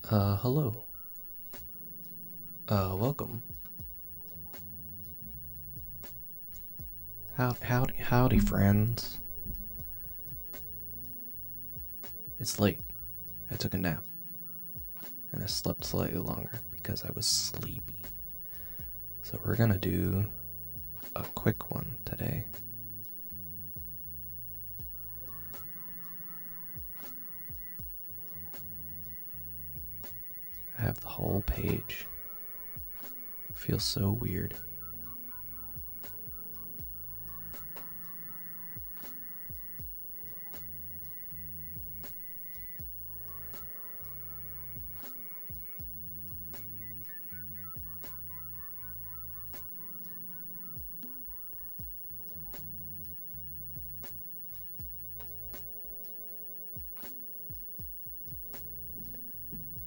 Hello. Welcome. Howdy, friends. It's late. I took a nap. And I slept slightly longer because I was sleepy. So we're gonna do a quick one today. I have the whole page. It feels so weird.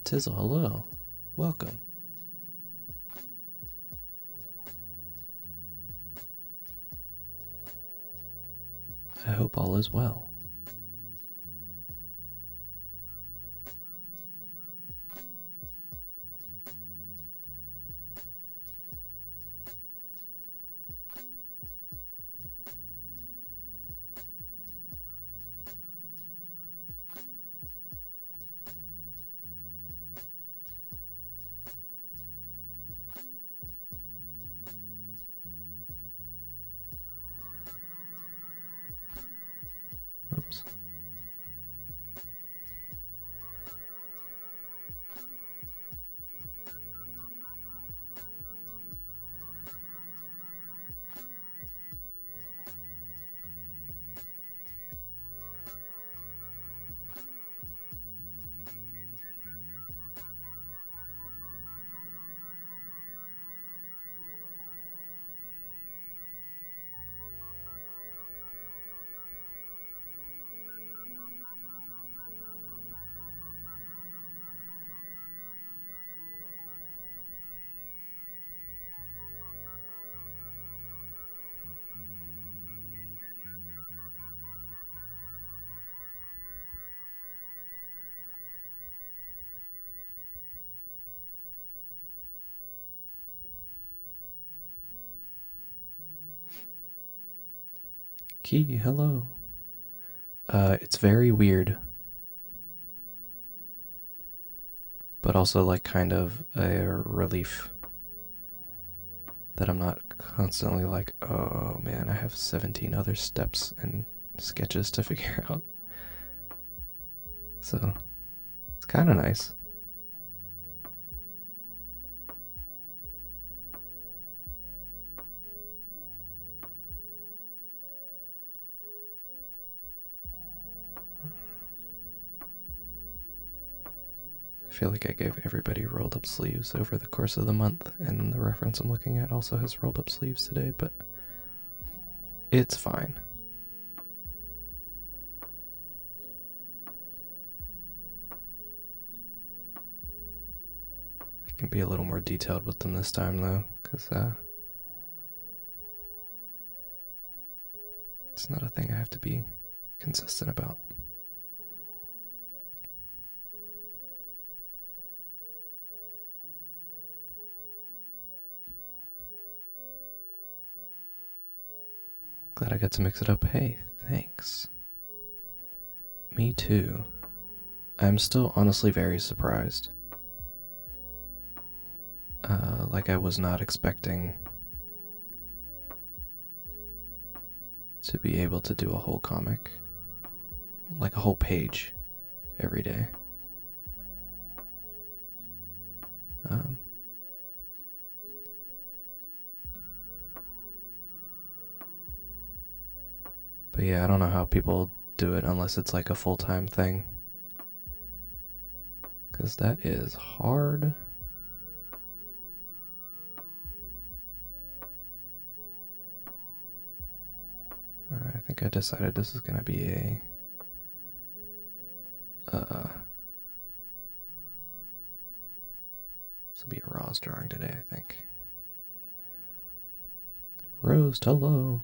Tizzle, hello. Welcome. I hope all is well. Oops. Key, hello. It's very weird. But also like kind of a relief that I'm not constantly like, oh man, I have 17 other steps and sketches to figure out. So it's kind of nice. I feel like I gave everybody rolled up sleeves over the course of the month, and the reference I'm looking at also has rolled up sleeves today, but it's fine. I can be a little more detailed with them this time, though, because it's not a thing I have to be consistent about. Glad I got to mix it up. Hey, thanks. Me too. I'm still honestly very surprised. Like I was not expecting to be able to do a whole comic, like a whole page, every day. Um, but yeah, I don't know how people do it unless it's like a full-time thing. Because that is hard. I think I decided this is going to be a this will be a Roz drawing today, I think. Rose, hello.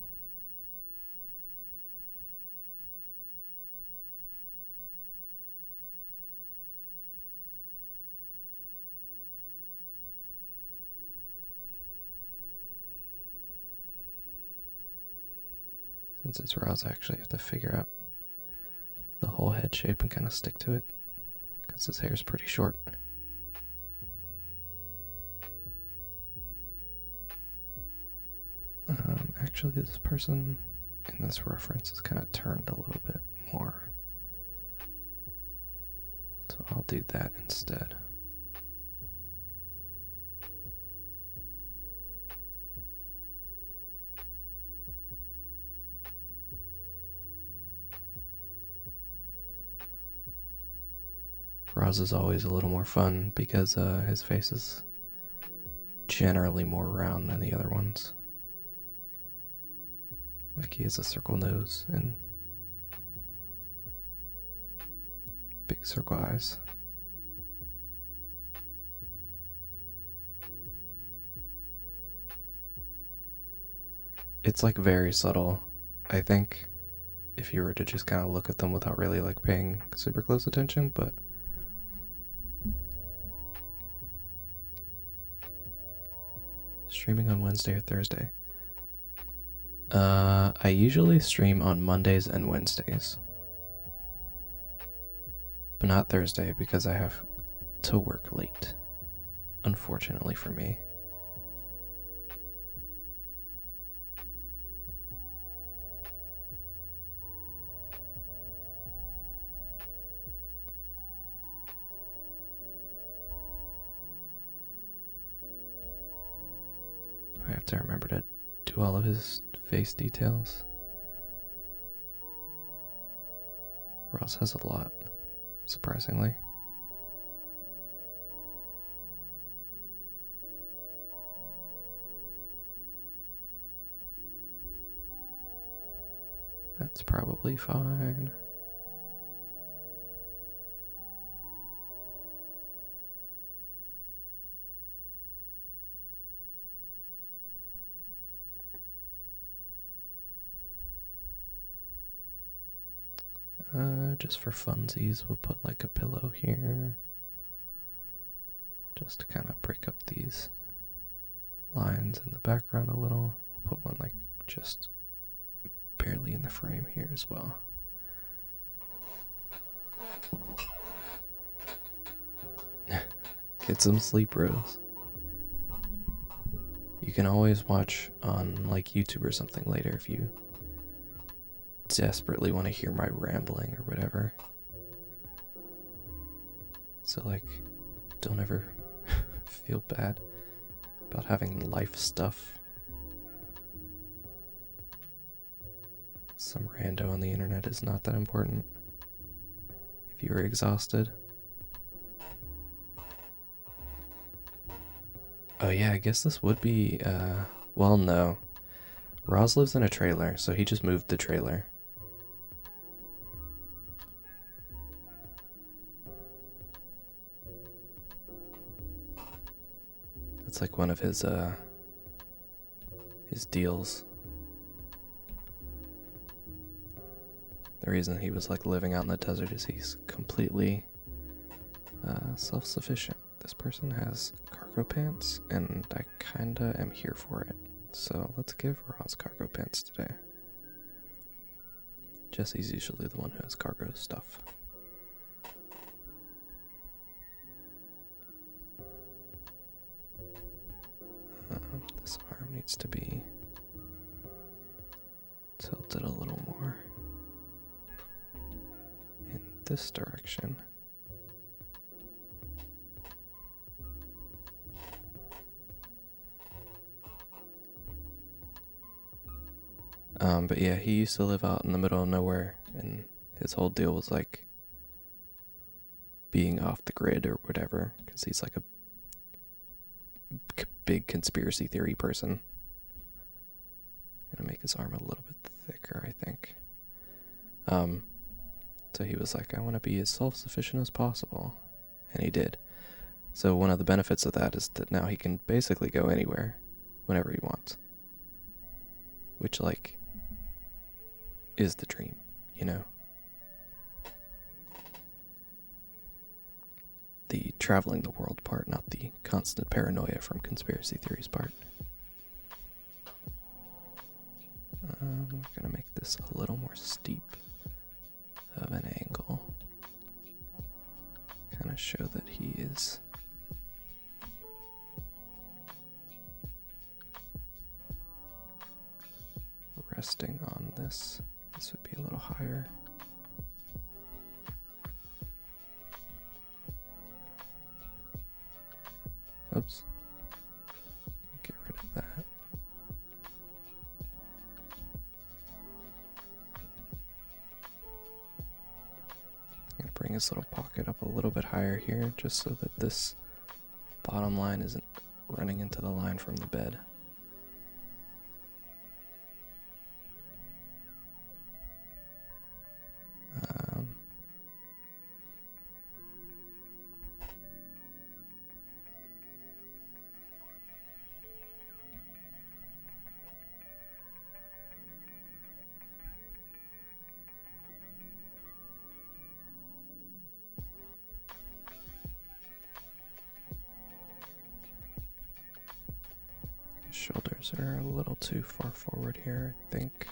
Since it's Roz, I actually have to figure out the whole head shape and kind of stick to it, because his hair is pretty short. Actually, this person in this reference is kind of turned a little bit more. So I'll do that instead. Roz is always a little more fun because his face is generally more round than the other ones. Like he has a circle nose and big circle eyes. It's like very subtle, I think, if you were to just kind of look at them without really like paying super close attention, but streaming on Wednesday or Thursday. I usually stream on Mondays and Wednesdays. But not Thursday because I have to work late. Unfortunately for me. I have to remember to do all of his face details. Ross has a lot, surprisingly. That's probably fine. Just for funsies, we'll put like a pillow here. Just to kind of break up these lines in the background a little. We'll put one like just barely in the frame here as well. Get some sleep, Rose. You can always watch on like YouTube or something later if you desperately want to hear my rambling or whatever. So like, don't ever feel bad about having life stuff. Some rando on the internet is not that important. If you're exhausted. Oh yeah, I guess this would be, well no. Roz lives in a trailer, so he just moved the trailer. It's like one of his deals. The reason he was like living out in the desert is he's completely self-sufficient. This person has cargo pants, and I kinda am here for it. So let's give Roz cargo pants today. Jesse's usually the one who has cargo stuff. This arm needs to be tilted a little more in this direction. But yeah, he used to live out in the middle of nowhere, and his whole deal was like being off the grid or whatever, because he's like a big conspiracy theory person. Gonna make his arm a little bit thicker, I think. So he was like, I want to be as self-sufficient as possible, and he did. So one of the benefits of that is that now he can basically go anywhere, whenever he wants, which like is the dream, you know? The traveling the world part, not the constant paranoia from conspiracy theories part. We're gonna make this a little more steep of an angle. Kind of show that he is resting on this. This would be a little higher. Oops. Get rid of that. I'm going to bring this little pocket up a little bit higher here just so that this bottom line isn't running into the line from the bed. Shoulders are a little too far forward here, I think.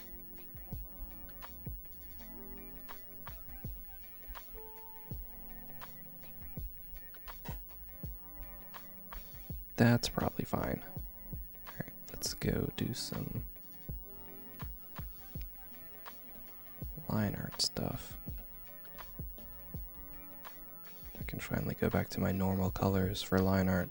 That's probably fine. Alright, let's go do some line art stuff. I can finally go back to my normal colors for line art.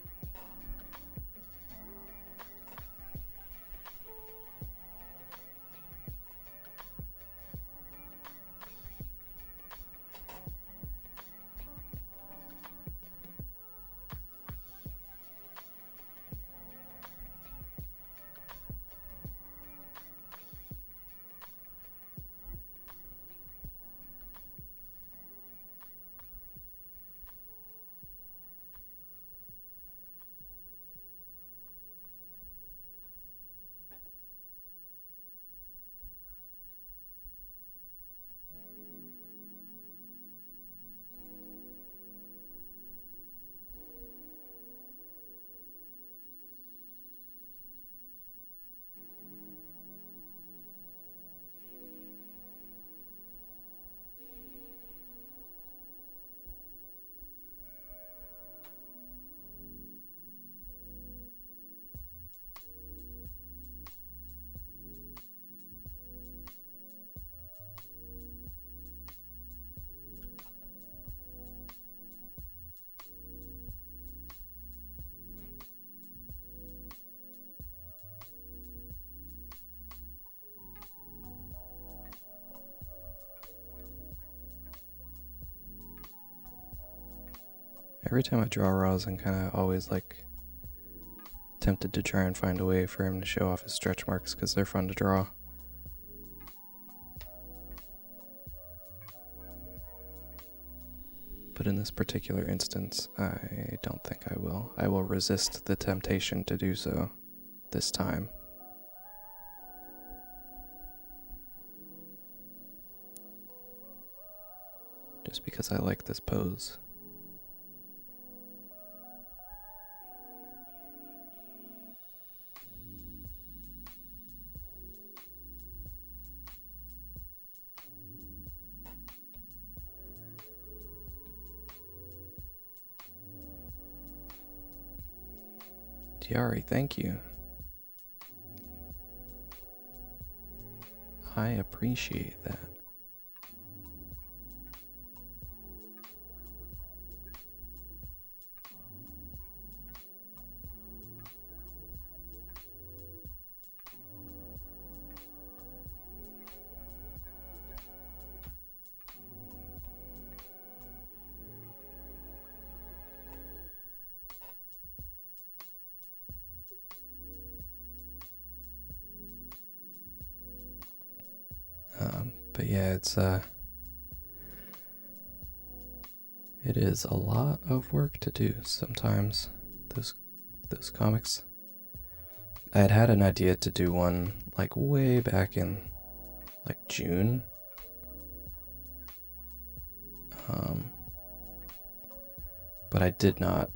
Every time I draw Roz, I'm kind of always like tempted to try and find a way for him to show off his stretch marks because they're fun to draw. But in this particular instance, I don't think I will. I will resist the temptation to do so this time. Just because I like this pose. Diari, thank you. I appreciate that. But yeah, it is a lot of work to do sometimes, those comics. I had an idea to do one like way back in like June. But I did not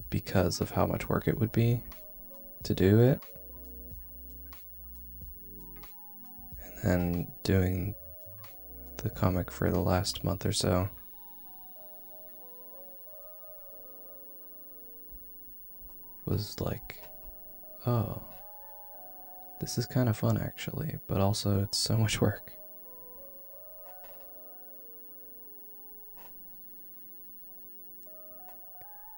because of how much work it would be to do it. and doing the comic for the last month or so was like, oh, this is kind of fun actually, but also it's so much work.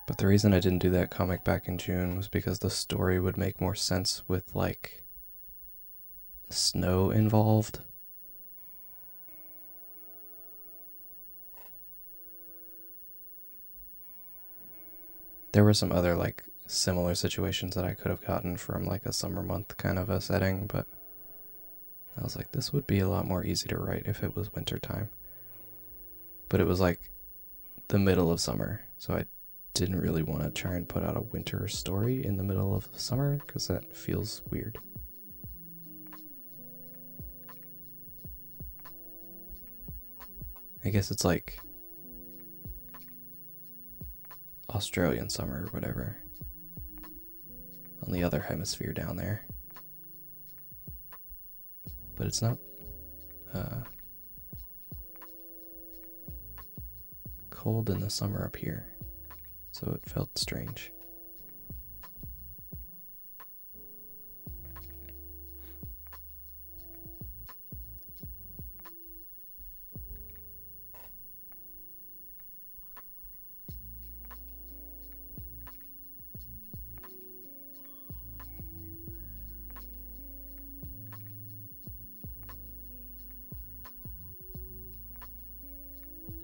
But the reason I didn't do that comic back in June was because the story would make more sense with like snow involved. There were some other like similar situations that I could have gotten from like a summer month kind of a setting, but I was like, this would be a lot more easy to write if it was winter time. But it was like the middle of summer, so I didn't really want to try and put out a winter story in the middle of summer because that feels weird. I guess it's like Australian summer or whatever on the other hemisphere down there. But it's not cold in the summer up here, so it felt strange.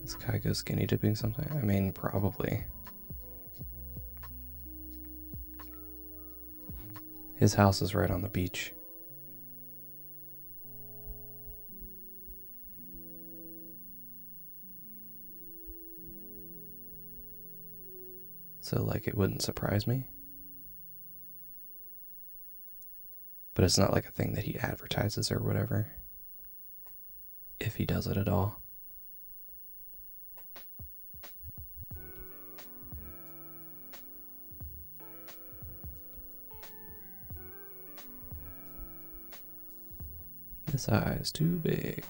Does Kai go skinny dipping sometime? I mean, probably. His house is right on the beach. So, like, it wouldn't surprise me. But it's not like a thing that he advertises or whatever. If he does it at all. This eye is too big.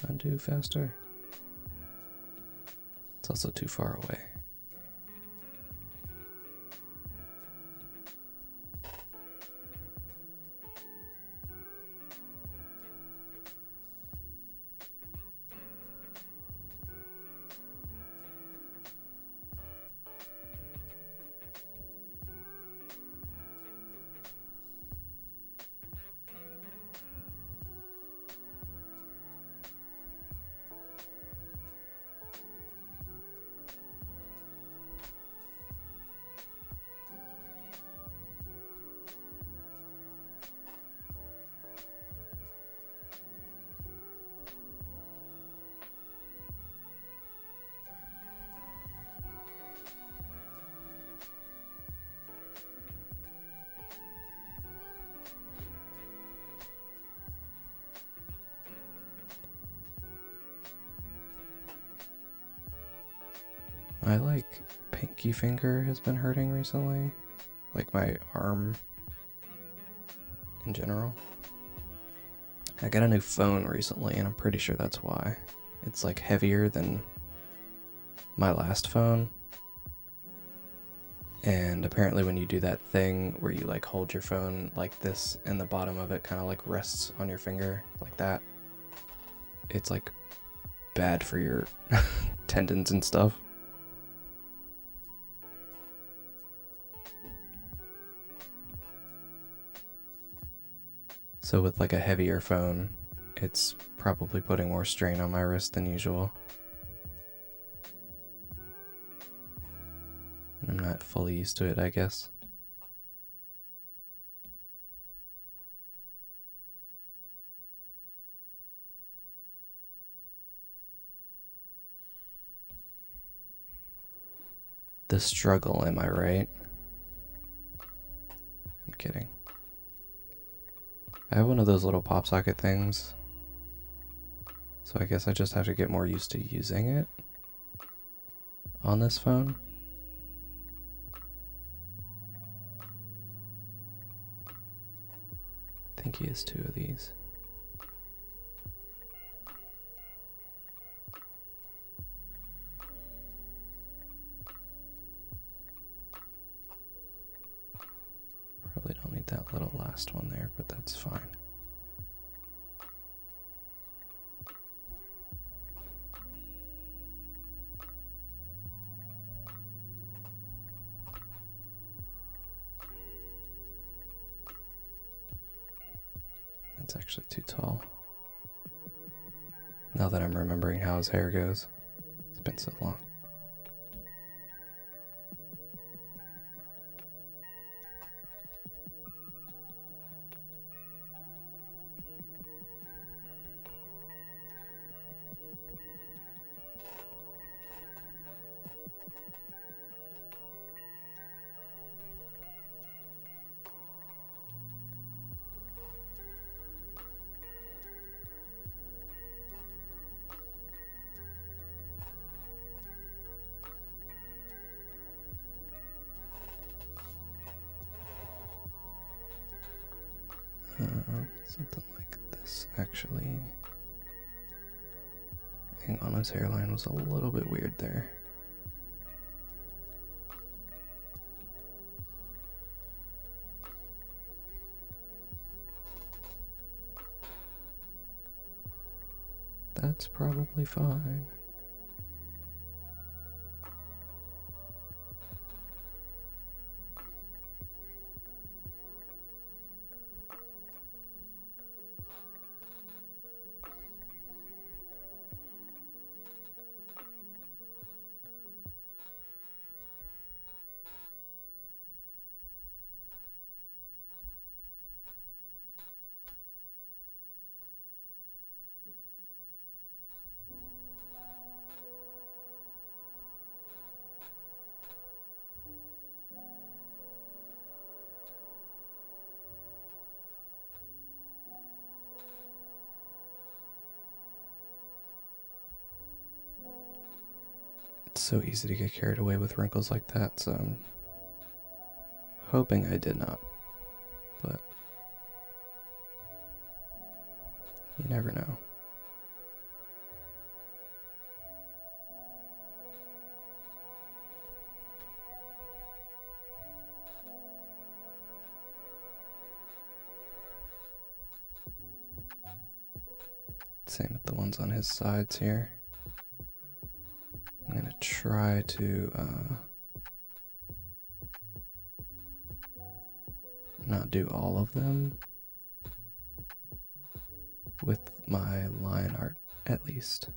Undo faster. It's also too far away. My like pinky finger has been hurting recently, like my arm in general. I got a new phone recently and I'm pretty sure that's why. It's like heavier than my last phone. And apparently when you do that thing where you like hold your phone like this and the bottom of it kind of like rests on your finger like that, it's like bad for your tendons and stuff. So with like a heavier phone, it's probably putting more strain on my wrist than usual. And I'm not fully used to it, I guess. The struggle, am I right? I'm kidding. I have one of those little pop socket things, so I guess I just have to get more used to using it on this phone. he has 2 of these. Probably don't need that little last one there, but that's fine. That's actually too tall. Now that I'm remembering how his hair goes. It's been so long. Something like this, actually. Hang on, his hairline was a little bit weird there. That's probably fine. It's so easy to get carried away with wrinkles like that, so I'm hoping I did not, but you never know. Same with the ones on his sides here. I'm gonna try to not do all of them with my line art, at least.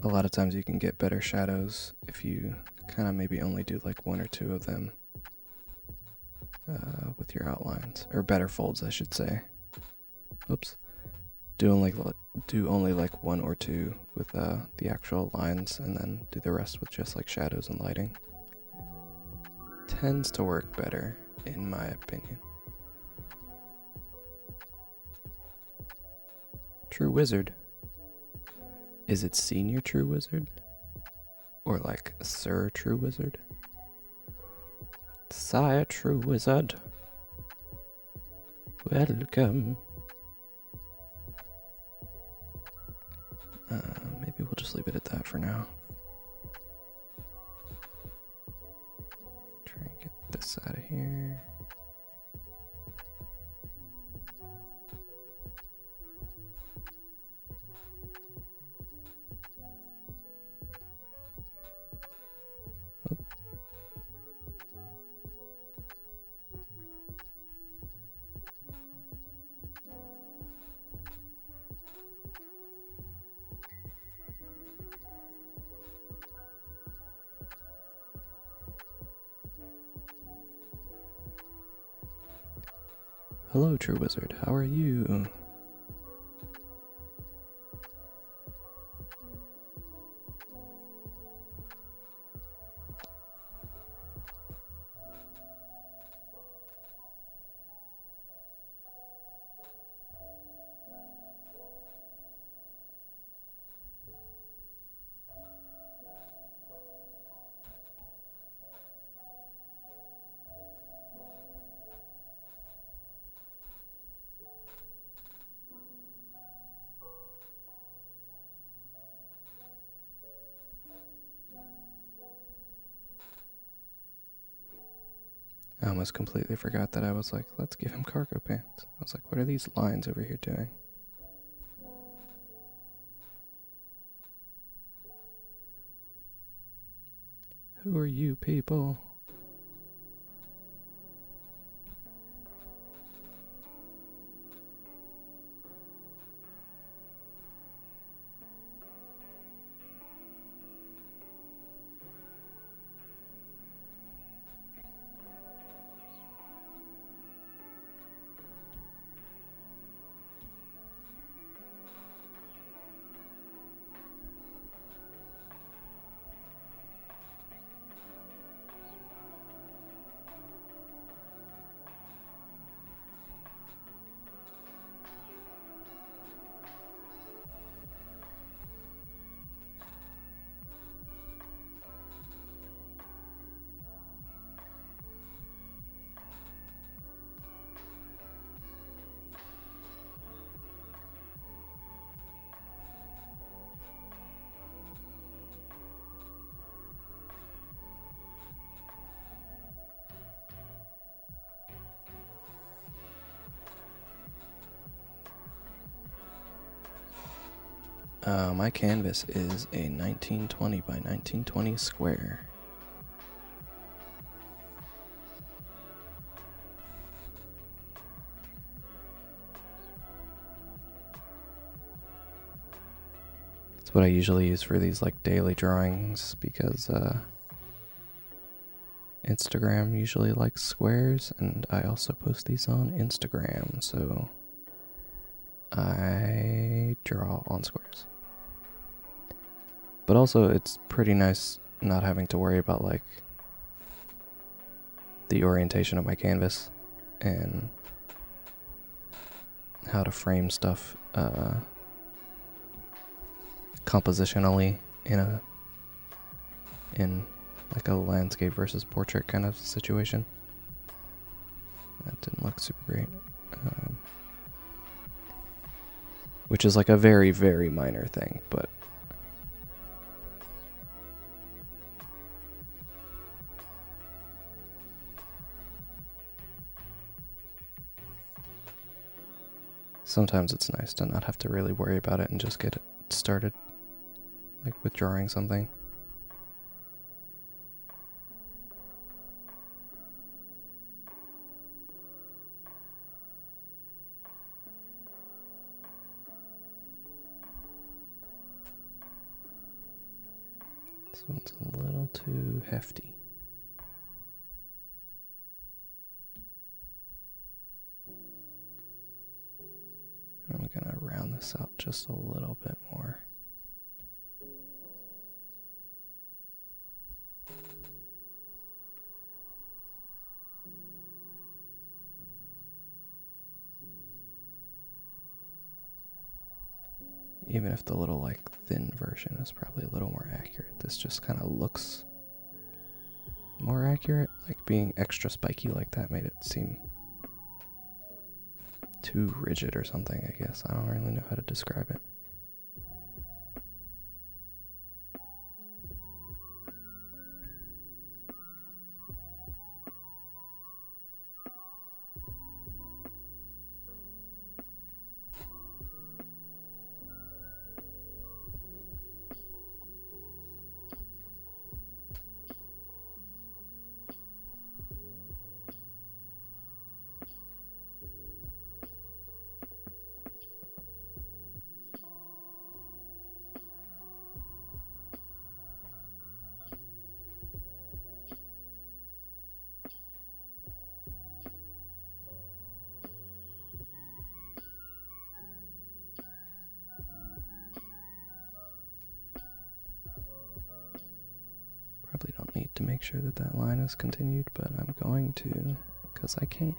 A lot of times you can get better shadows if you kind of maybe only do like 1 or 2 of them with your outlines, or better folds, I should say. Oops. Do only like 1 or 2 with the actual lines, and then do the rest with just like shadows and lighting. Tends to work better, in my opinion. True Wizard. Is it Senior True Wizard? Or like Sir True Wizard? Sire True Wizard. Welcome. Maybe we'll just leave it at that for now. Try and get this out of here. Hello, True Wizard. How are you? I almost completely forgot that I was like, let's give him cargo pants. I was like, what are these lines over here doing? Who are you people? My canvas is a 1920 by 1920 square. It's what I usually use for these like daily drawings because Instagram usually likes squares, and I also post these on Instagram, so I draw on squares. But also, it's pretty nice not having to worry about like the orientation of my canvas and how to frame stuff compositionally in like a landscape versus portrait kind of situation. That didn't look super great. Which is like a very, very minor thing, but sometimes it's nice to not have to really worry about it and just get it started, like with drawing something. This one's a little too hefty. I'm gonna round this out just a little bit more. Even if the little like thin version is probably a little more accurate, this just kind of looks more accurate. Like being extra spiky like that made it seem too rigid or something, I guess. I don't really know how to describe it. Probably don't need to make sure that that line is continued, but I'm going to, because I can.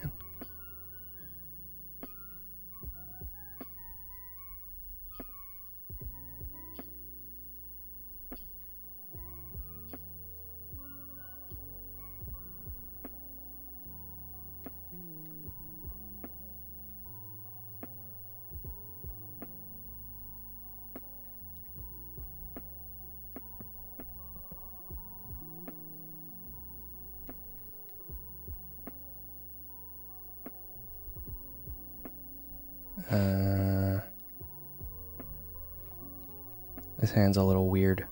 This hand's a little weird.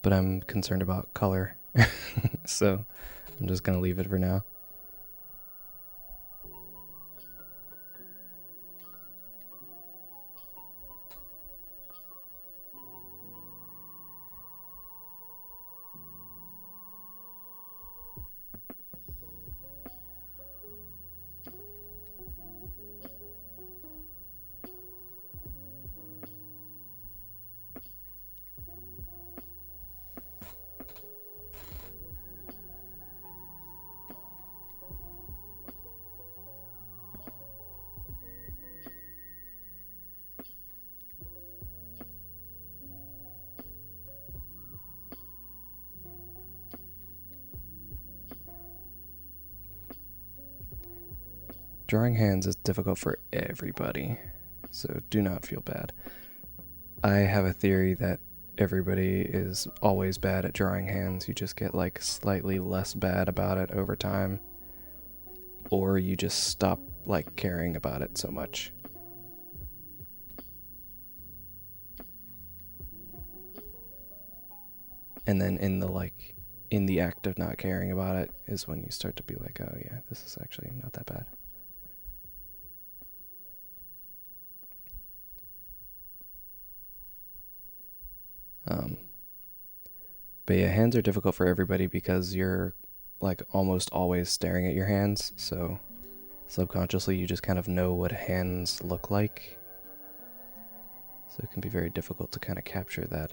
But I'm concerned about color. So I'm just gonna leave it for now. Drawing hands is difficult for everybody, so do not feel bad. I have a theory that everybody is always bad at drawing hands. You just get like slightly less bad about it over time, or you just stop like caring about it so much. And then in the act of not caring about it is when you start to be like, oh yeah, this is actually not that bad. But yeah, hands are difficult for everybody because you're like almost always staring at your hands, so subconsciously you just kind of know what hands look like. So it can be very difficult to kind of capture that,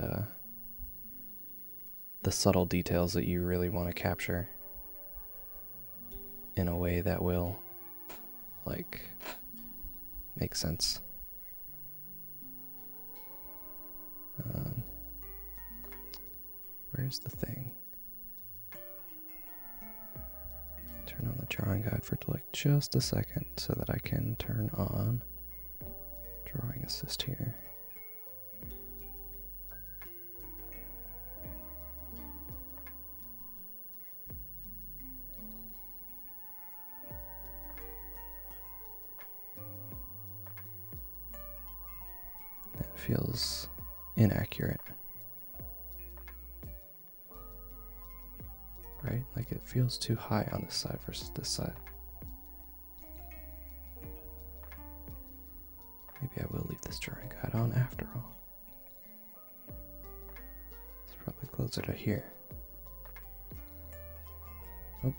the subtle details that you really want to capture in a way that will, like, make sense. Where's the thing? Turn on the drawing guide for like just a second so that I can turn on drawing assist here. That feels inaccurate. Right? Like it feels too high on this side versus this side. Maybe I will leave this drawing guide on after all. It's probably closer to here. Oh.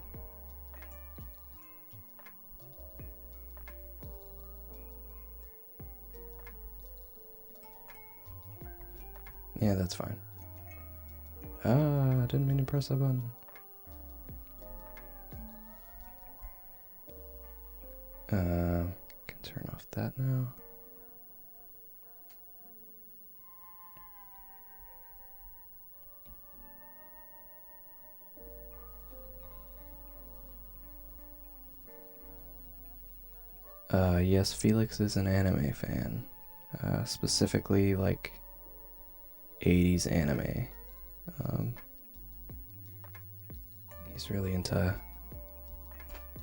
Yeah, that's fine. I didn't mean to press that button. Can turn off that now. Yes, Felix is an anime fan. Specifically, like, 80s anime. He's really into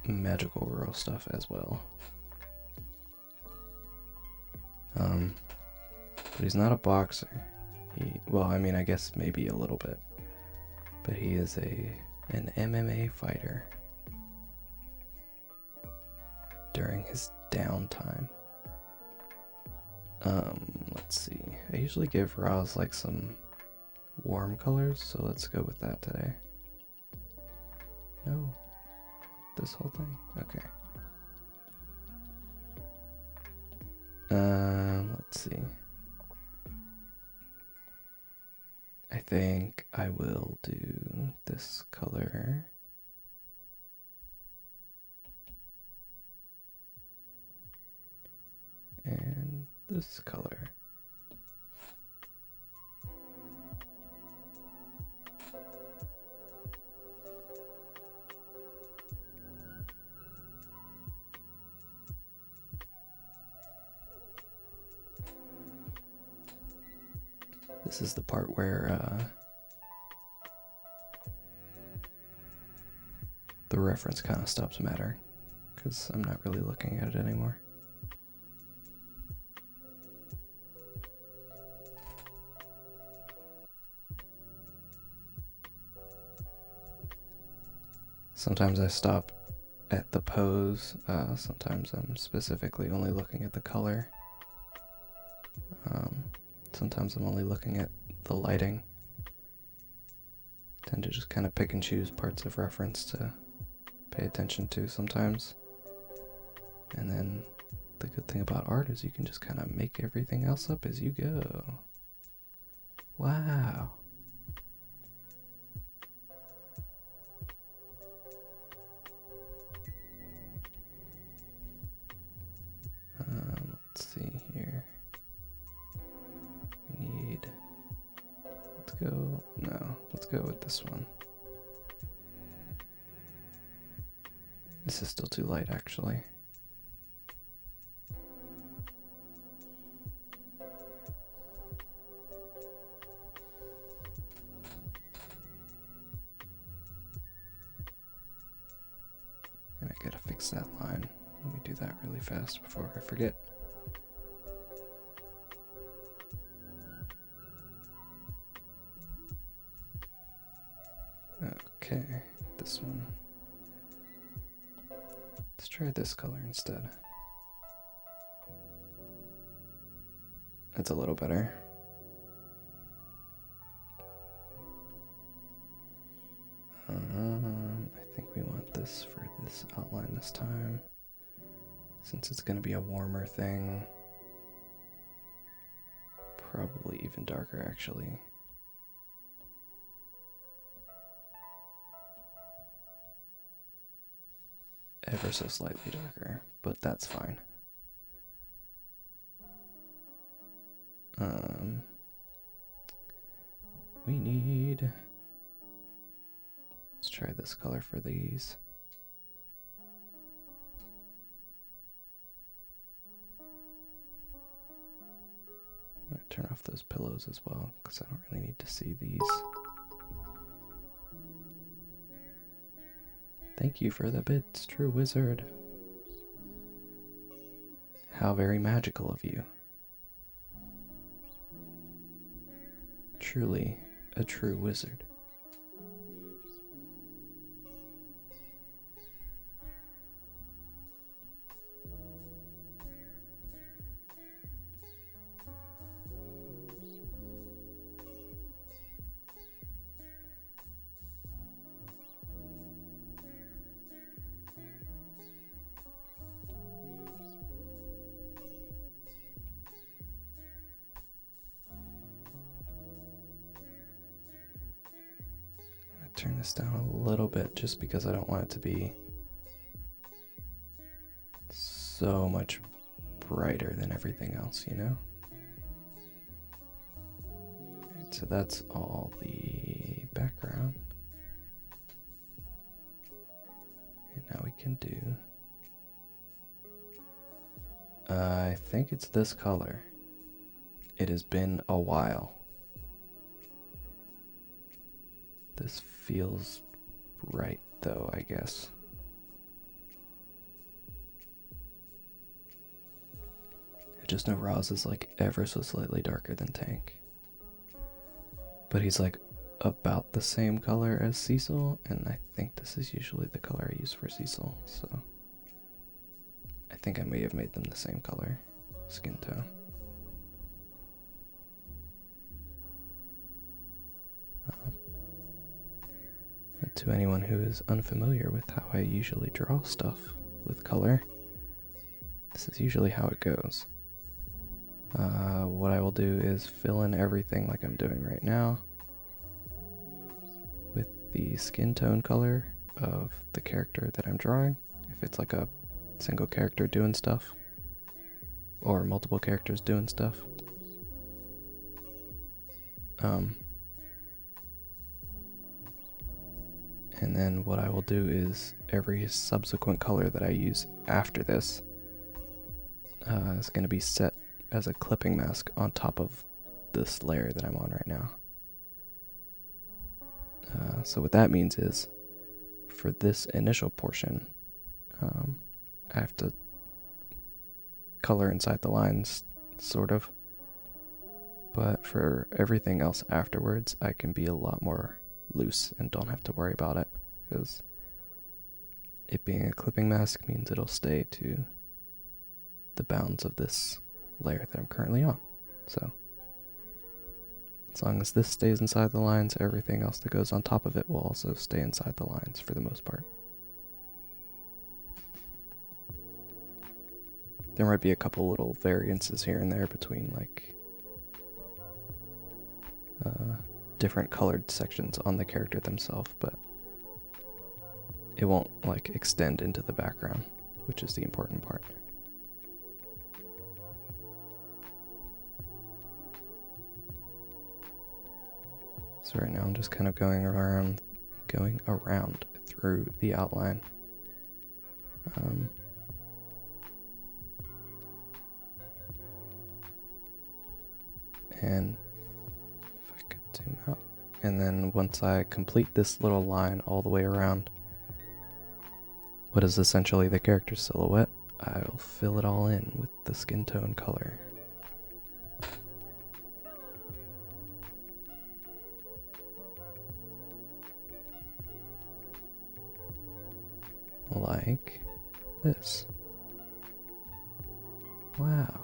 magical rural stuff as well. But he's not a boxer. Well, I mean, I guess maybe a little bit. But he is an MMA fighter during his downtime. Let's see. I usually give Roz like some warm colors, so let's go with that today. No. This whole thing? Okay. Let's see. I think I will do this color. And this color. This is the part where the reference kind of stops mattering, because I'm not really looking at it anymore. Sometimes I stop at the pose, sometimes I'm specifically only looking at the color. Sometimes I'm only looking at the lighting. Tend to just kind of pick and choose parts of reference to pay attention to sometimes. And then the good thing about art is you can just kind of make everything else up as you go. Wow. Let's see here. We need, let's go with this one. This is still too light, actually. And I gotta fix that line. Let me do that really fast before I forget. Okay, this one. Let's try this color instead. It's a little better. I think we want this for this outline this time, since it's going to be a warmer thing. Probably even darker, actually. Ever so slightly darker, but that's fine. We need... Let's try this color for these. I'm gonna turn off those pillows as well, because I don't really need to see these. Thank you for the bits, true wizard. How very magical of you. Truly a true wizard. Turn this down a little bit just because I don't want it to be so much brighter than everything else, you know? Alright, so that's all the background. And now we can do... I think it's this color. It has been a while. This feels right, though, I guess. I just know Roz is like ever so slightly darker than Tank. But he's like about the same color as Cecil, and I think this is usually the color I use for Cecil, so I think I may have made them the same color skin tone. But to anyone who is unfamiliar with how I usually draw stuff with color, this is usually how it goes. What I will do is fill in everything like I'm doing right now with the skin tone color of the character that I'm drawing, if it's like a single character doing stuff or multiple characters doing stuff. And then what I will do is every subsequent color that I use after this is going to be set as a clipping mask on top of this layer that I'm on right now. So what that means is for this initial portion, I have to color inside the lines, sort of. But for everything else afterwards, I can be a lot more loose and don't have to worry about it, because it being a clipping mask means it'll stay to the bounds of this layer that I'm currently on. So as long as this stays inside the lines, everything else that goes on top of it will also stay inside the lines for the most part. There might be a couple little variances here and there between like different colored sections on the character themselves, but it won't like extend into the background, which is the important part. So right now I'm just kind of going around through the outline. And if I could zoom out, and then once I complete this little line all the way around what is essentially the character silhouette, I'll fill it all in with the skin tone color. Like this. Wow.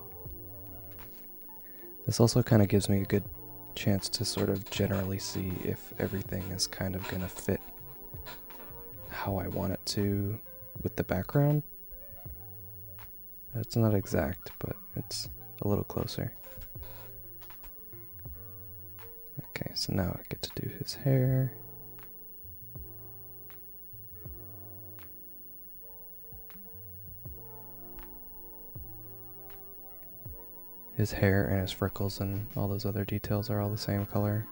This also kind of gives me a good chance to sort of generally see if everything is kind of gonna fit how I want it to with the background. It's not exact, but it's a little closer. Okay, so now I get to do his hair. His hair and his freckles and all those other details are all the same color.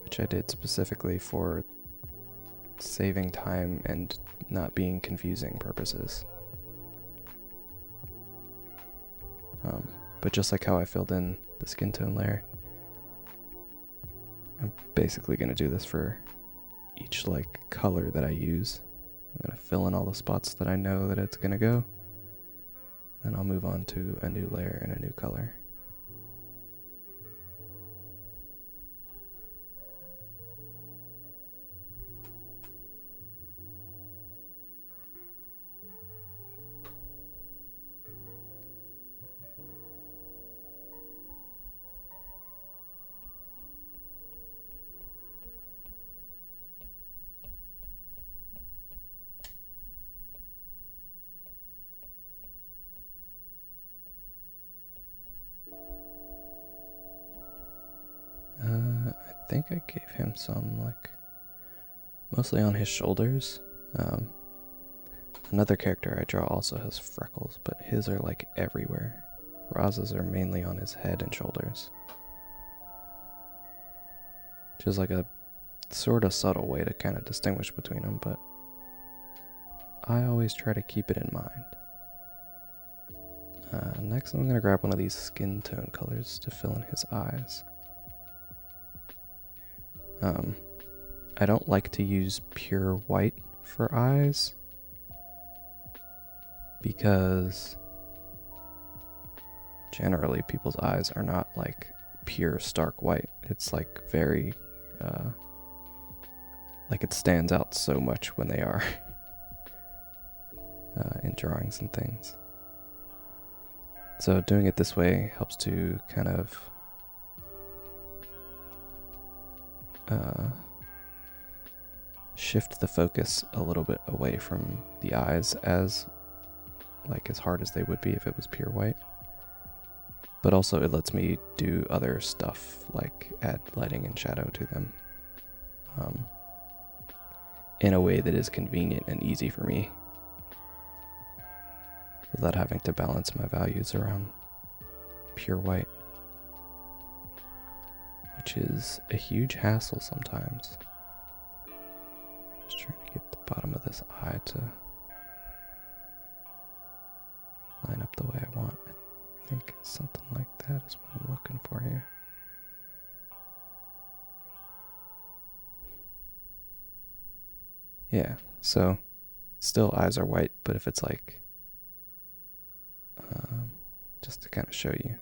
Which I did specifically for saving time and not being confusing purposes. But just like how I filled in the skin tone layer, I'm basically going to do this for each like color that I use. I'm going to fill in all the spots that I know that it's going to go. Then I'll move on to a new layer and a new color. I think I gave him some, like, mostly on his shoulders. Another character I draw also has freckles, but his are like everywhere. Raz's are mainly on his head and shoulders. Which is like a sort of subtle way to kind of distinguish between them, but I always try to keep it in mind. Next I'm going to grab one of these skin tone colors to fill in his eyes. I don't like to use pure white for eyes because generally people's eyes are not like pure stark white. It's like very, like it stands out so much when they are in drawings and things. So doing it this way helps to kind of shift the focus a little bit away from the eyes as hard as they would be if it was pure white. But also it lets me do other stuff like add lighting and shadow to them in a way that is convenient and easy for me without having to balance my values around pure white, which is a huge hassle sometimes. Just trying to get the bottom of this eye to line up the way I want. I think it's something like that is what I'm looking for here. Yeah, so still eyes are white, but if it's like, um, just to kind of show you,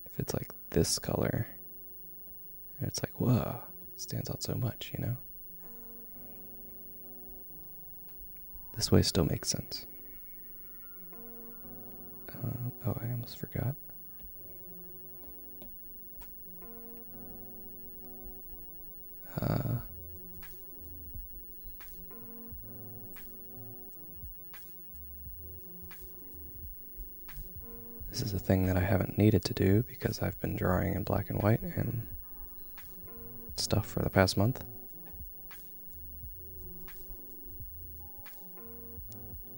if it's like this color, and it's like, whoa, it stands out so much, you know? This way still makes sense. Oh, I almost forgot. This is a thing that I haven't needed to do because I've been drawing in black and white and stuff for the past month.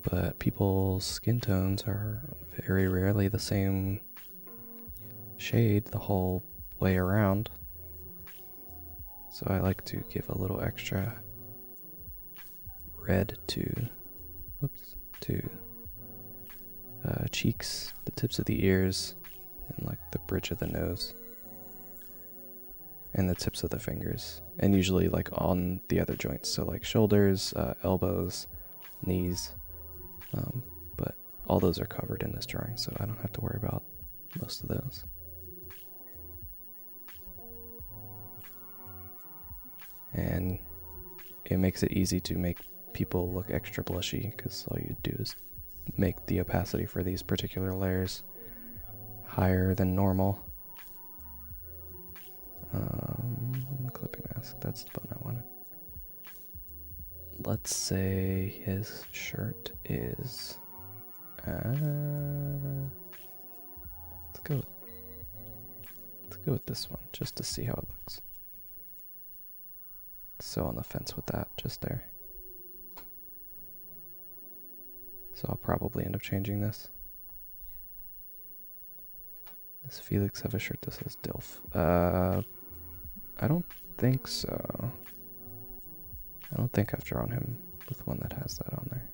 But people's skin tones are very rarely the same shade the whole way around. So I like to give a little extra red to cheeks, the tips of the ears, and like the bridge of the nose, and the tips of the fingers, and usually like on the other joints, so like shoulders, elbows, knees, but all those are covered in this drawing, so I don't have to worry about most of those. And it makes it easy to make people look extra blushy because all you do is make the opacity for these particular layers higher than normal. Clipping mask, that's the button I wanted. Let's say his shirt is let's go with this one just to see how it looks. So on the fence with that just there. So I'll probably end up changing this. Does Felix have a shirt that says DILF? I don't think so. I don't think I've drawn him with one that has that on there.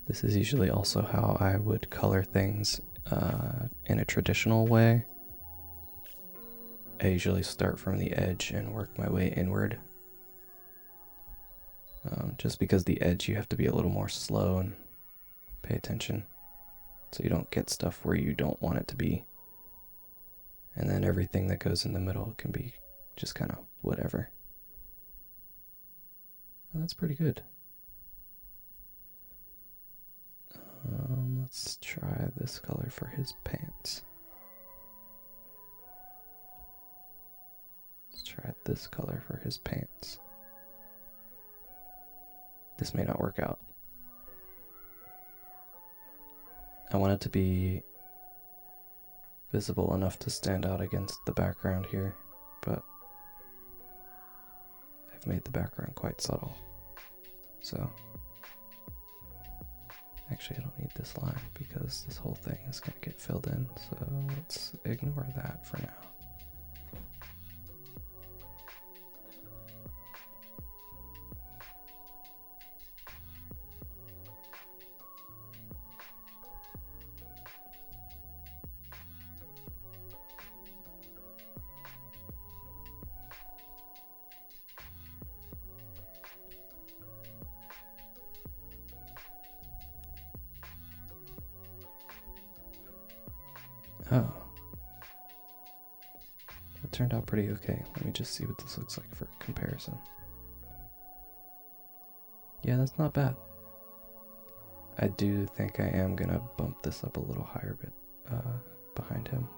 This is usually also how I would color things in a traditional way. I usually start from the edge and work my way inward. Just because the edge you have to be a little more slow and pay attention so you don't get stuff where you don't want it to be. And then everything that goes in the middle can be just kind of whatever. And that's pretty good. Let's try this color for his pants. Let's try this color for his pants. This may not work out. I want it to be visible enough to stand out against the background here, but I've made the background quite subtle. So actually I don't need this line because this whole thing is going to get filled in, so let's ignore that for now. Oh. That turned out pretty okay. Let me just see what this looks like for comparison. Yeah, that's not bad. I do think I am gonna bump this up a little higher bit behind him.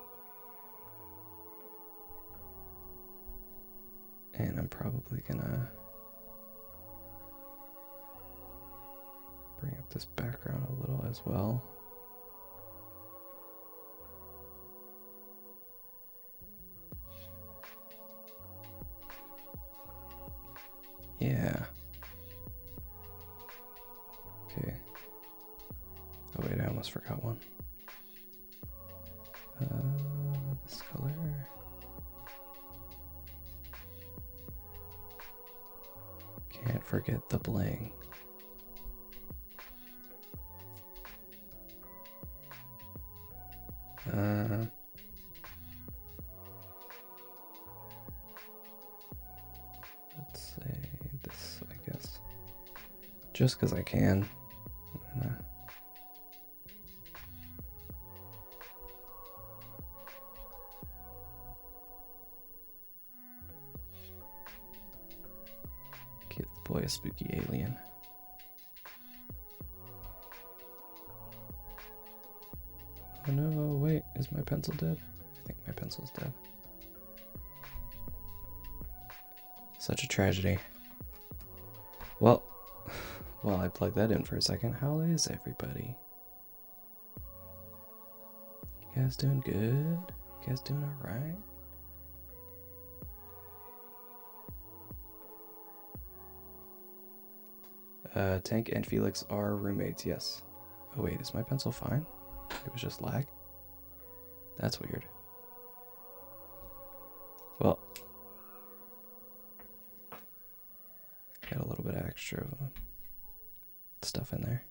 And I'm probably gonna bring up this background a little as well. Yeah. Okay. Oh wait, I almost forgot one. This color. Can't forget the bling. Let's say this, I guess. Just because I can. Give the boy a spooky alien. Oh no, wait, is my pencil dead? I think my pencil's dead. Such a tragedy. Well, while I plug that in for a second, how is everybody? You guys doing good? You guys doing alright? Tank and Felix are roommates, yes. Oh wait, is my pencil fine? It was just lag? That's weird. Well, got a little bit of extra stuff in there.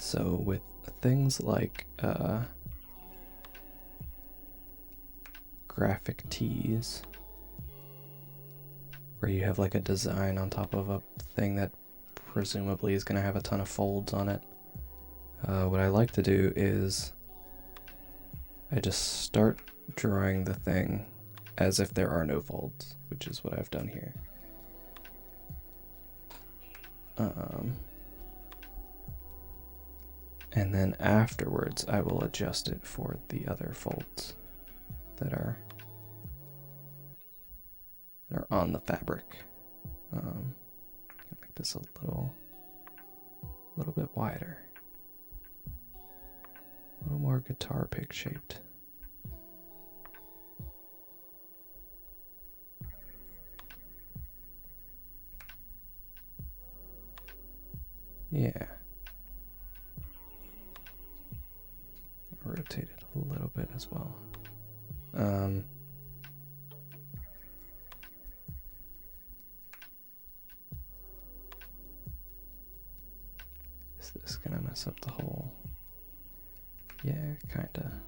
So with things like graphic tees, where you have like a design on top of a thing that presumably is going to have a ton of folds on it, what I like to do is I just start drawing the thing as if there are no folds, which is what I've done here. And then afterwards, I will adjust it for the other folds that are on the fabric. Make this a little bit wider, a little more guitar pick shaped. Yeah. Rotate it a little bit as well. Is this gonna mess up the whole? Yeah, kinda.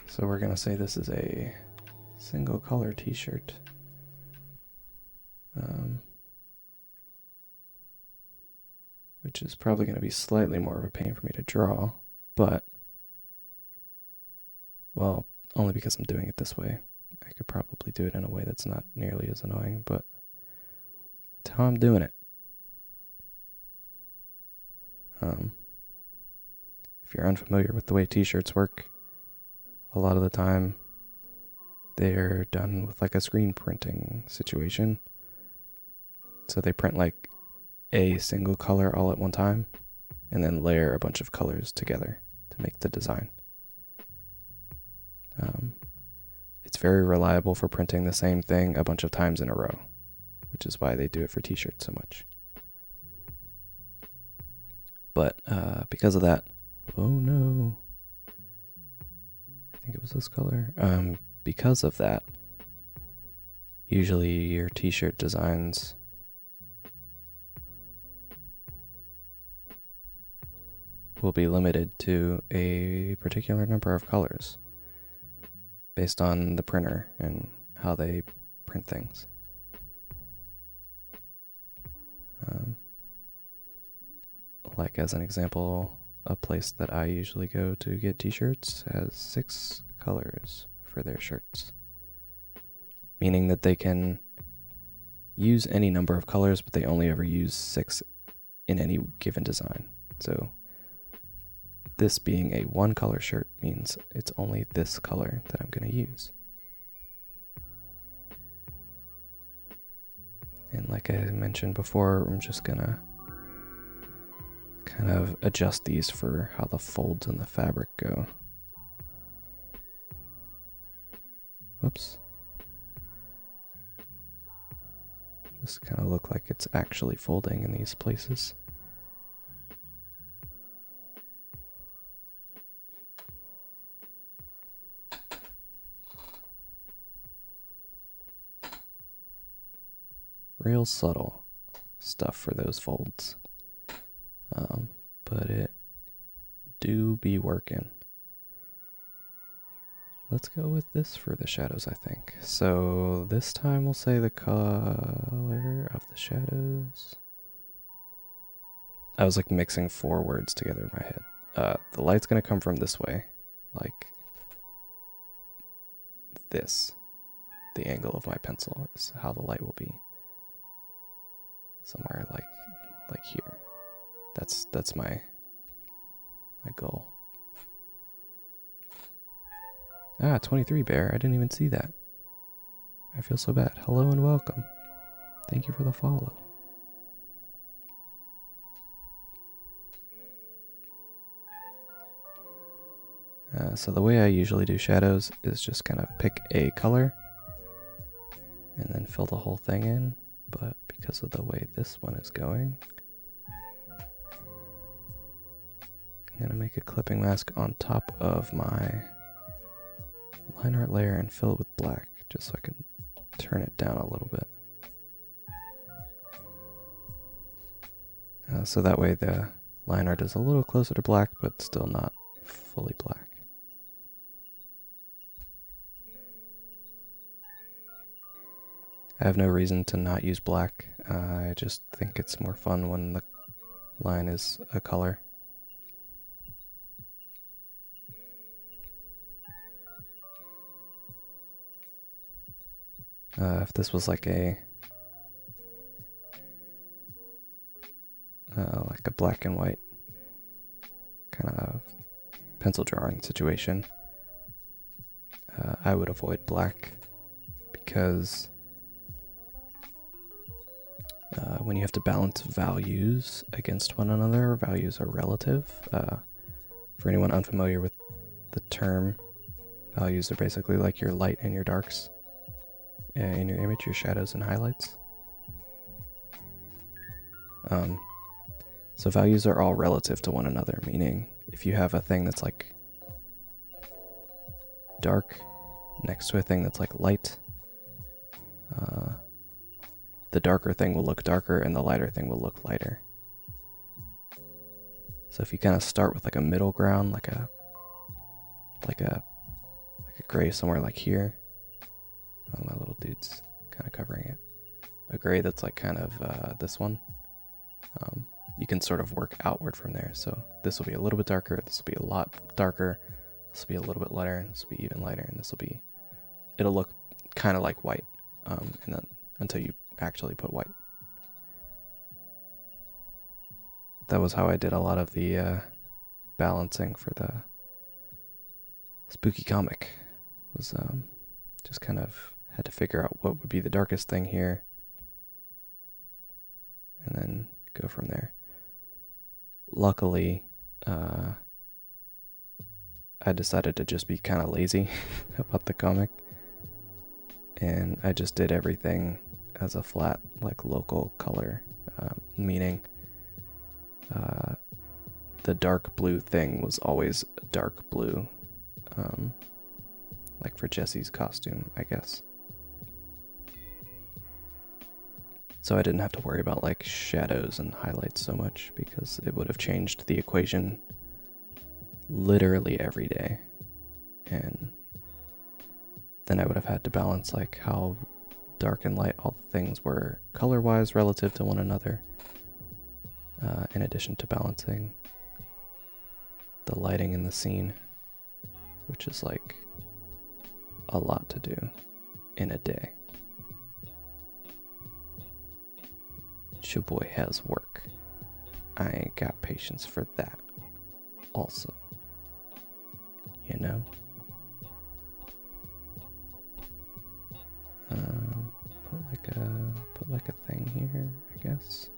So we're gonna say this is a single color t-shirt. Which is probably gonna be slightly more of a pain for me to draw, but, well, only because I'm doing it this way. I could probably do it in a way that's not nearly as annoying, but that's how I'm doing it. If you're unfamiliar with the way t-shirts work, a lot of the time they're done with like a screen printing situation. So they print like a single color all at one time and then layer a bunch of colors together to make the design. It's very reliable for printing the same thing a bunch of times in a row, which is why they do it for t-shirts so much. But because of that, oh no, I think it was this color. Because of that, usually your t-shirt designs will be limited to a particular number of colors based on the printer and how they print things. Like as an example, a place that I usually go to get t-shirts has 6 colors for their shirts, meaning that they can use any number of colors, but they only ever use 6 in any given design. So this being a 1 color shirt means it's only this color that I'm going to use. And like I mentioned before, I'm just going to kind of adjust these for how the folds in the fabric go. Whoops. Just kind of look like it's actually folding in these places. Real subtle stuff for those folds. But it do be working. Let's go with this for the shadows, I think. So this time we'll say the color of the shadows. I was like mixing 4 words together in my head. The light's gonna come from this way, like this. The angle of my pencil is how the light will be. Somewhere like here. That's my goal. 23 bear. I didn't even see that. I feel so bad. Hello and welcome. Thank you for the follow. So the way I usually do shadows is just kind of pick a color and then fill the whole thing in. But because of the way this one is going, I'm going to make a clipping mask on top of my line art layer and fill it with black, just so I can turn it down a little bit. So that way the line art is a little closer to black, but still not fully black. I have no reason to not use black. I just think it's more fun when the line is a color. If this was like a black and white kind of pencil drawing situation, I would avoid black because when you have to balance values against one another, values are relative. For anyone unfamiliar with the term, values are basically like your light and your darks in your image, your shadows and highlights. So values are all relative to one another, meaning if you have a thing that's like dark next to a thing that's like light, the darker thing will look darker and the lighter thing will look lighter. So if you kind of start with like a middle ground, like a gray somewhere like here. Oh, my little dude's kind of covering it. A gray that's like kind of this one. You can sort of work outward from there. So this will be a little bit darker, this will be a lot darker, this will be a little bit lighter, and this will be even lighter, and this will be, it'll look kind of like white, and then until you actually put white. That was how I did a lot of the balancing for the spooky comic. Was just kind of had to figure out what would be the darkest thing here, and then go from there. Luckily, I decided to just be kind of lazy about the comic, and I just did everything as a flat, like, local color, meaning the dark blue thing was always dark blue, like for Jesse's costume, I guess. So I didn't have to worry about like shadows and highlights so much because it would have changed the equation literally every day. And then I would have had to balance like how dark and light all the things were color-wise relative to one another, in addition to balancing the lighting in the scene, which is like a lot to do in a day. Your boy has work. I ain't got patience for that. Also, you know. Put like a thing here, I guess.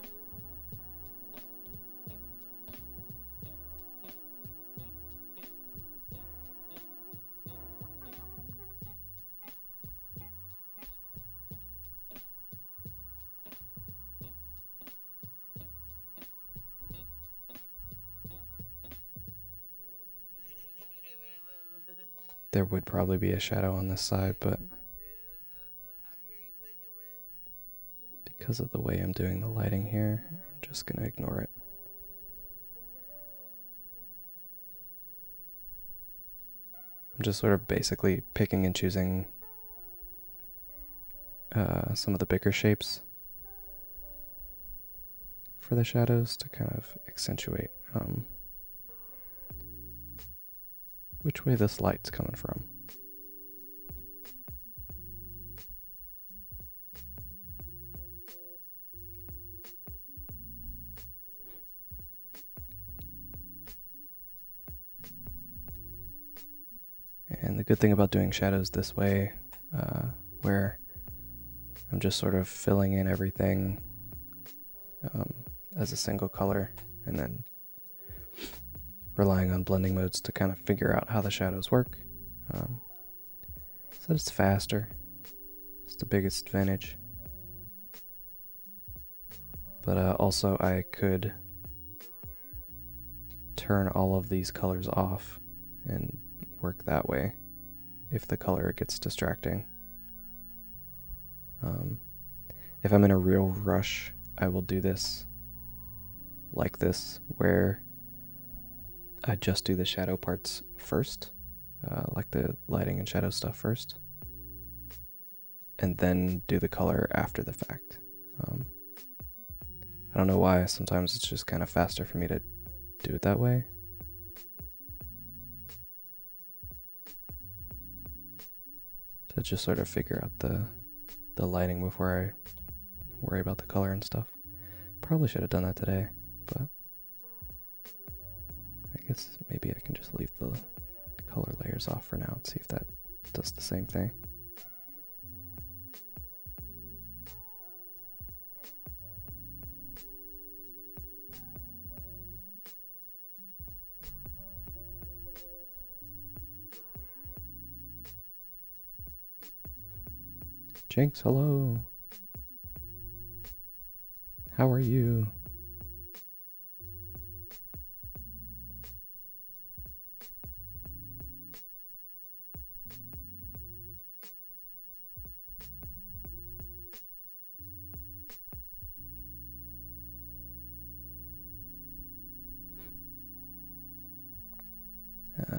There would probably be a shadow on this side, but because of the way I'm doing the lighting here, I'm just gonna ignore it. I'm just sort of basically picking and choosing some of the bigger shapes for the shadows to kind of accentuate which way this light's coming from. And the good thing about doing shadows this way, where I'm just sort of filling in everything as a single color, and then relying on blending modes to kind of figure out how the shadows work. So it's faster. It's the biggest advantage. But also I could turn all of these colors off and work that way if the color gets distracting. If I'm in a real rush, I will do this like this, where I just do the shadow parts first, like the lighting and shadow stuff first, and then do the color after the fact. I don't know why, sometimes it's just kind of faster for me to do it that way. To just sort of figure out the lighting before I worry about the color and stuff. Probably should have done that today, but I guess maybe I can just leave the color layers off for now and see if that does the same thing. Jinx, hello. How are you?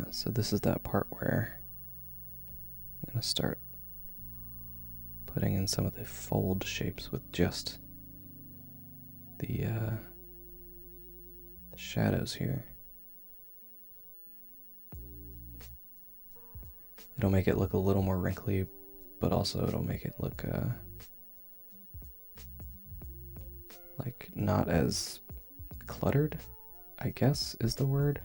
So this is that part where I'm going to start putting in some of the fold shapes with just the shadows here. It'll make it look a little more wrinkly, but also it'll make it look like not as cluttered, I guess is the word.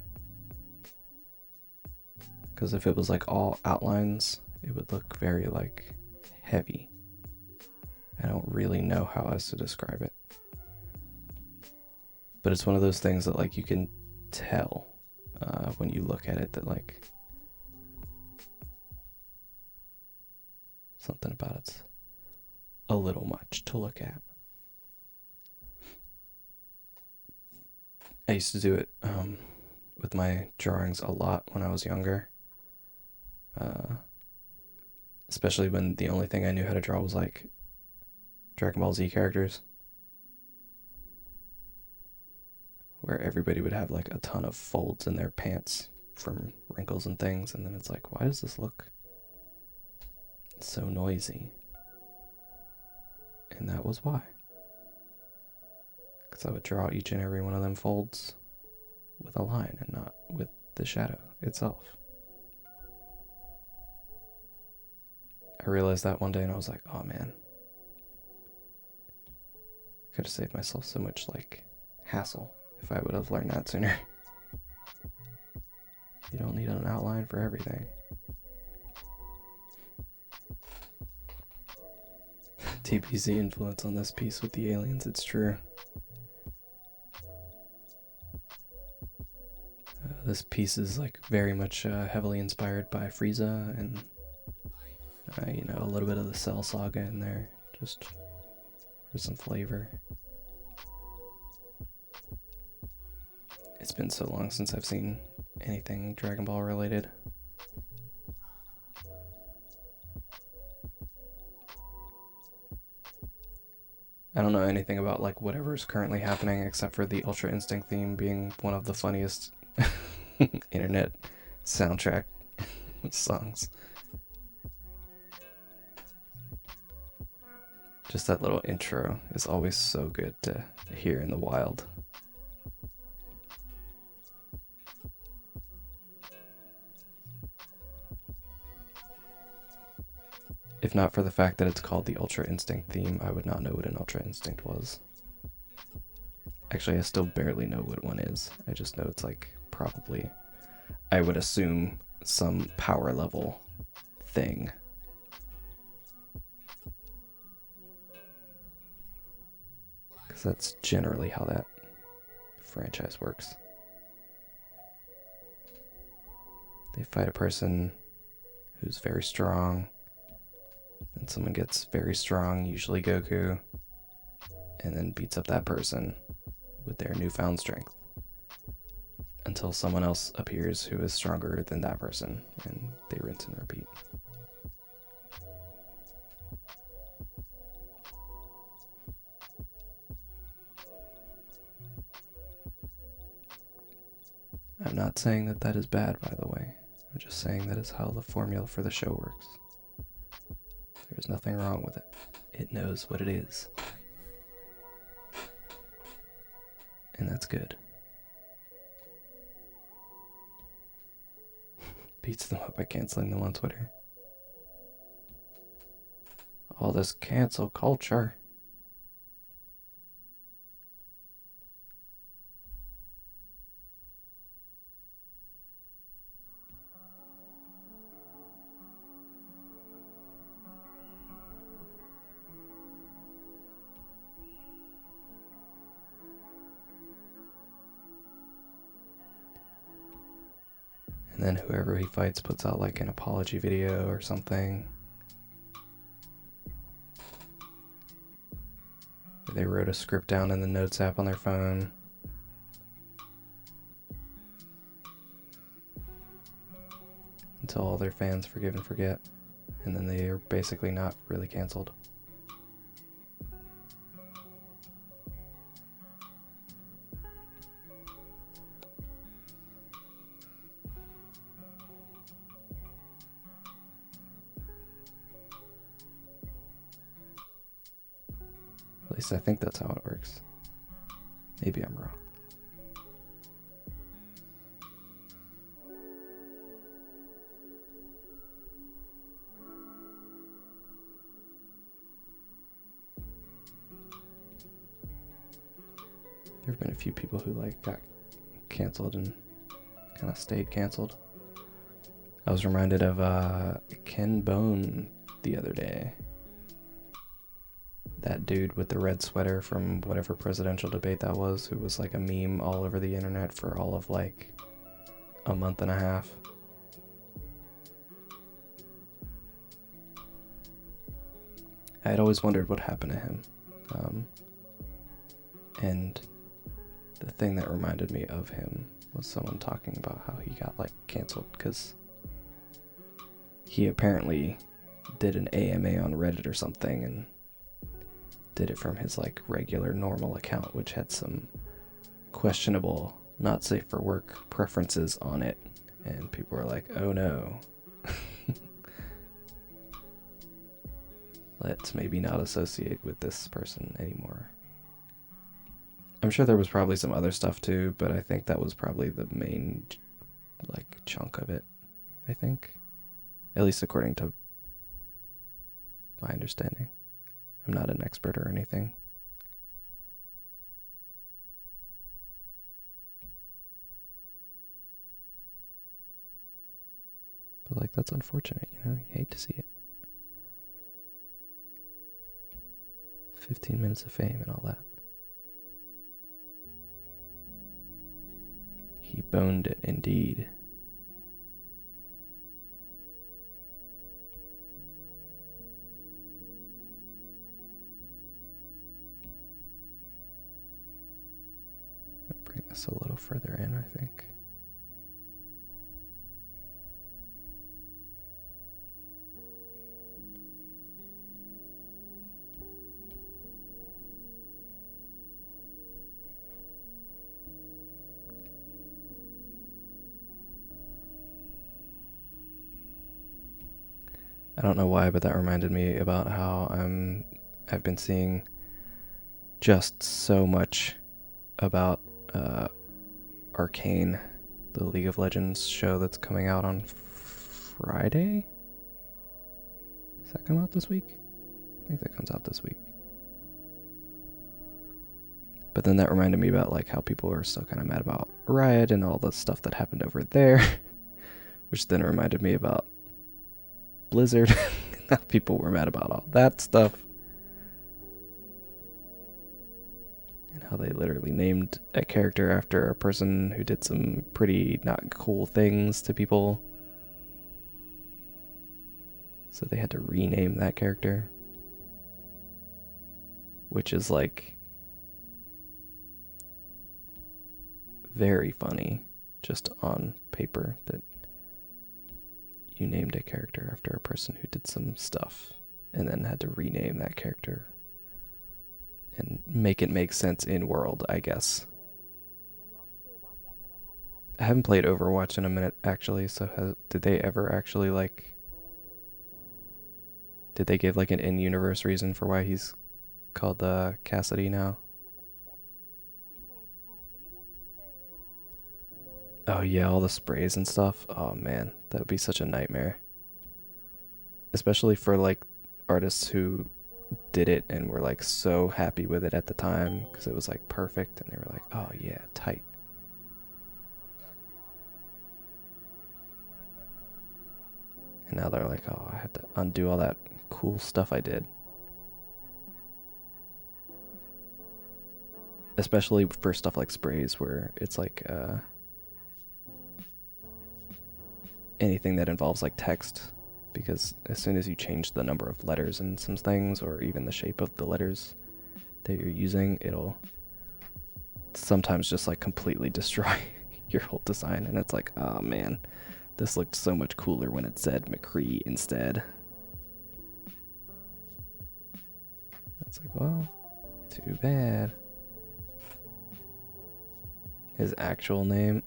Because if it was like all outlines, it would look very like heavy. I don't really know how else to describe it. But it's one of those things that like you can tell when you look at it that like something about it's a little much to look at. I used to do it with my drawings a lot when I was younger. Especially when the only thing I knew how to draw was like Dragon Ball Z characters, where everybody would have like a ton of folds in their pants from wrinkles and things, and then it's like, why does this look so noisy? And that was why. Because I would draw each and every one of them folds with a line and not with the shadow itself. I realized that one day and I was like, oh man, could have saved myself so much like hassle if I would have learned that sooner. You don't need an outline for everything. TPC influence on this piece with the aliens, it's true. This piece is like very much heavily inspired by Frieza and you know, a little bit of the Cell Saga in there, just for some flavor. It's been so long since I've seen anything Dragon Ball related. I don't know anything about like whatever's currently happening except for the Ultra Instinct theme being one of the funniest internet soundtrack songs. Just that little intro is always so good to hear in the wild. If not for the fact that it's called the Ultra Instinct theme, I would not know what an Ultra Instinct was. Actually, I still barely know what one is. I just know it's like probably, I would assume, some power level thing. Because that's generally how that franchise works. They fight a person who's very strong, then someone gets very strong, usually Goku, and then beats up that person with their newfound strength until someone else appears who is stronger than that person, and they rinse and repeat. I'm not saying that that is bad, by the way. I'm just saying that is how the formula for the show works. There's nothing wrong with it. It knows what it is. And that's good. Beats them up by canceling them on Twitter. All this cancel culture. And then whoever he fights puts out like an apology video or something. They wrote a script down in the notes app on their phone. Until all their fans forgive and forget. And then they are basically not really canceled. At least I think that's how it works. Maybe I'm wrong. There have been a few people who like got canceled and kind of stayed canceled. I was reminded of Ken Bone the other day. That dude with the red sweater from whatever presidential debate that was, who was like a meme all over the internet for all of like a month and a half. I had always wondered what happened to him. And the thing that reminded me of him was someone talking about how he got like canceled because he apparently did an AMA on Reddit or something and did it from his like regular normal account, which had some questionable, not safe for work preferences on it, And people were like, oh no. Let's maybe not associate with this person anymore. I'm sure there was probably some other stuff too, but I think that was probably the main like chunk of it, I think. At least according to my understanding. I'm not an expert or anything. But like, that's unfortunate, you know? You hate to see it. 15 minutes of fame and all that. He boned it, indeed. I'll bring this a little further in, I think. I don't know why, but that reminded me about how I've been seeing just so much about Arcane, the League of Legends show that's coming out on Friday? Does that come out this week? I think that comes out this week. But then that reminded me about like how people are still kind of mad about Riot and all the stuff that happened over there, which then reminded me about Blizzard. People were mad about all that stuff. And how they literally named a character after a person who did some pretty not cool things to people. So they had to rename that character. Which is like very funny just on paper that you named a character after a person who did some stuff and then had to rename that character and make it make sense in world, I guess. I haven't played Overwatch in a minute, actually, so did they ever actually, like... Did they give, like, an in-universe reason for why he's called Cassidy now? Oh yeah, all the sprays and stuff. Oh man, that would be such a nightmare. Especially for, like, artists who did it and were, like, so happy with it at the time because it was, like, perfect, and they were like, oh yeah, tight. And now they're like, oh, I have to undo all that cool stuff I did. Especially for stuff like sprays where it's like anything that involves like text, because as soon as you change the number of letters in some things or even the shape of the letters that you're using, it'll sometimes just like completely destroy your whole design, and it's like, oh man, this looked so much cooler when it said McCree instead. It's like, well, too bad. His actual name?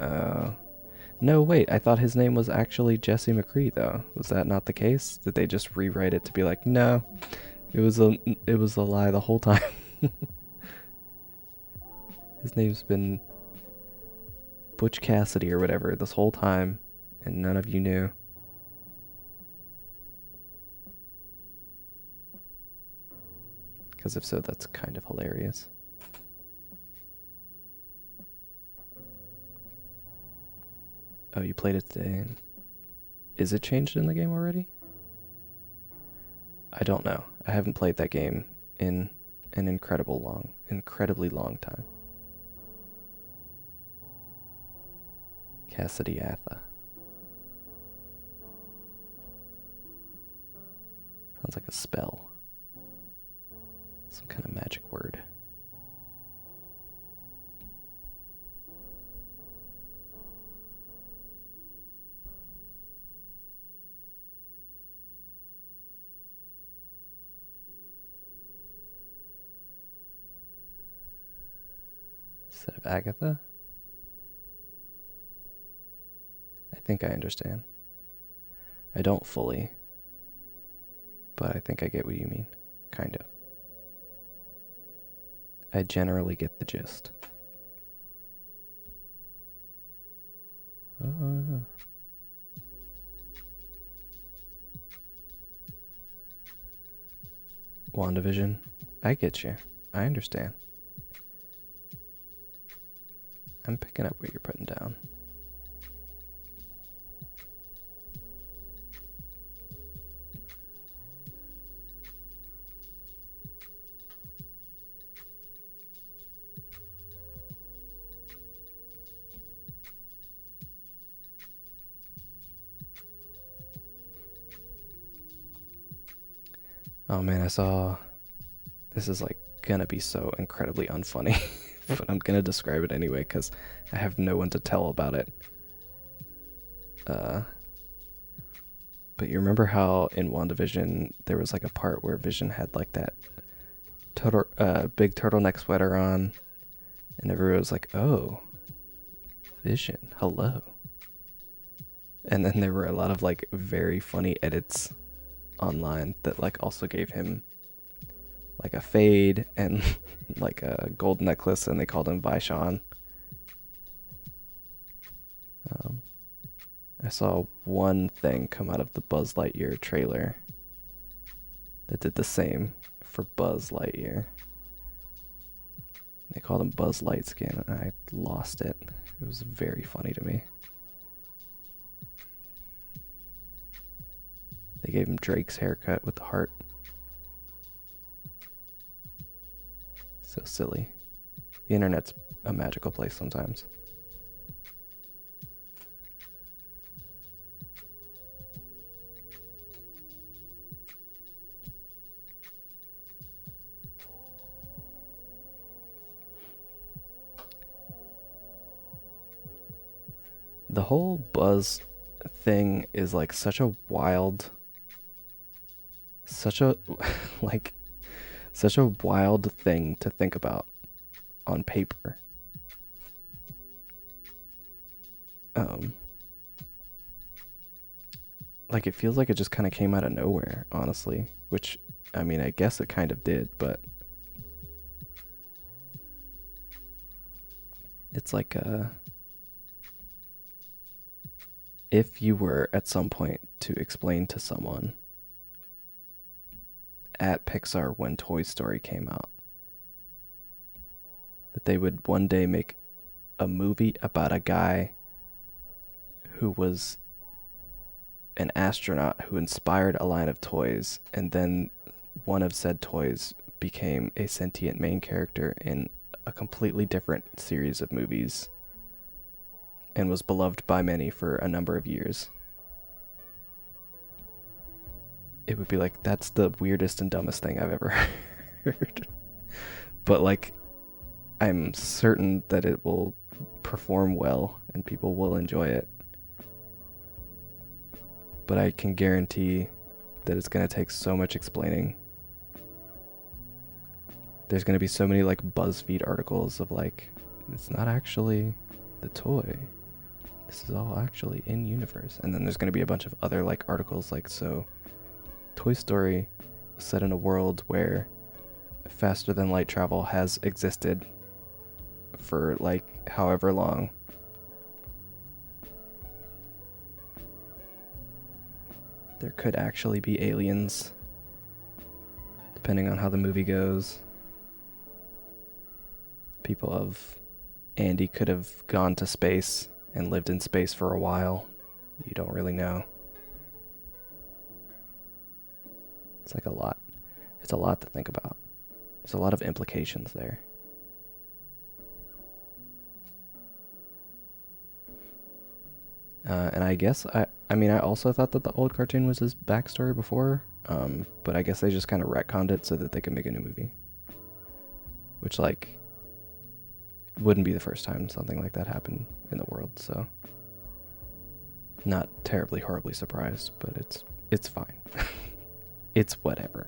No, wait, I thought his name was actually Jesse McCree, though. Was that not the case? Did they just rewrite it to be like, no, it was a lie the whole time? His name's been Butch Cassidy or whatever this whole time, and none of you knew. Because if so, that's kind of hilarious. Oh, you played it today. And is it changed in the game already? I don't know. I haven't played that game in an incredibly long time. Cassidy Atha. Sounds like a spell. Some kind of magic word. Instead of Agatha? I think I understand. I don't fully, but I think I get what you mean. Kind of. I generally get the gist. Uh, WandaVision. I get you. I understand. I'm picking up what you're putting down. Oh man, I saw. This is like gonna be so incredibly unfunny, but I'm gonna describe it anyway because I have no one to tell about it. But you remember how in WandaVision there was like a part where Vision had like that big turtleneck sweater on, and everyone was like, "Oh, Vision, hello." And then there were a lot of like very funny edits online that like also gave him like a fade and like a gold necklace, and they called him Vaishon. I saw one thing come out of the Buzz Lightyear trailer that did the same for Buzz Lightyear. They called him Buzz Lightskin, and I lost it. It was very funny to me. They gave him Drake's haircut with the heart. So silly. The internet's a magical place sometimes. The whole Buzz thing is like such a wild, like such a wild thing to think about on paper. Like it feels like it just kind of came out of nowhere, honestly, which I mean, I guess it kind of did, but it's like if you were at some point to explain to someone at Pixar when Toy Story came out that they would one day make a movie about a guy who was an astronaut who inspired a line of toys, and then one of said toys became a sentient main character in a completely different series of movies and was beloved by many for a number of years. It would be like, that's the weirdest and dumbest thing I've ever heard. But like, I'm certain that it will perform well and people will enjoy it. But I can guarantee that it's going to take so much explaining. There's going to be so many like BuzzFeed articles of like, it's not actually the toy. This is all actually in universe. And then there's going to be a bunch of other like articles like, so Toy Story was set in a world where faster than light travel has existed for like however long. There could actually be aliens, depending on how the movie goes. People of Andy could have gone to space and lived in space for a while. You don't really know. It's like a lot. It's a lot to think about. There's a lot of implications there. And I guess, I mean, I also thought that the old cartoon was his backstory before, but I guess they just kind of retconned it so that they could make a new movie. Which, like, wouldn't be the first time something like that happened in the world, so not terribly horribly surprised, but it's fine. It's whatever.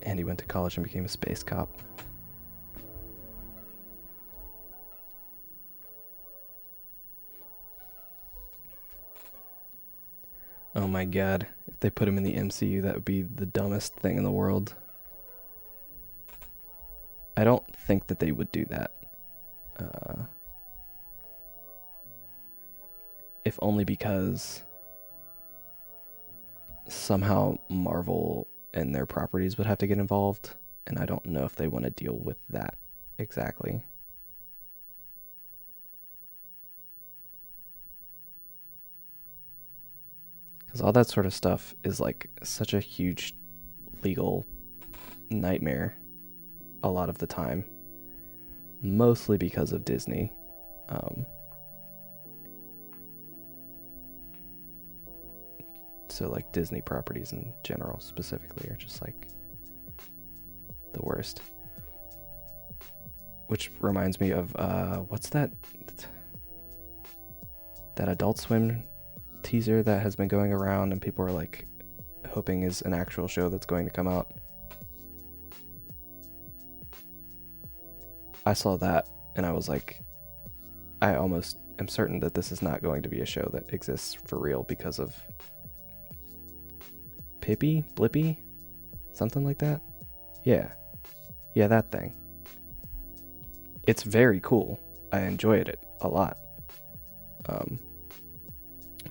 And he went to college and became a space cop. Oh my god. If they put him in the MCU, that would be the dumbest thing in the world. I don't think that they would do that. If only because somehow Marvel and their properties would have to get involved, and I don't know if they want to deal with that exactly. Because all that sort of stuff is like such a huge legal nightmare a lot of the time, mostly because of Disney. So like Disney properties in general specifically are just like the worst. Which reminds me of what's that Adult Swim teaser that has been going around and people are like hoping is an actual show that's going to come out. I saw that and I was like, I almost am certain that this is not going to be a show that exists for real because of Blippy, something like that. Yeah, that thing. It's very cool. I enjoyed it a lot.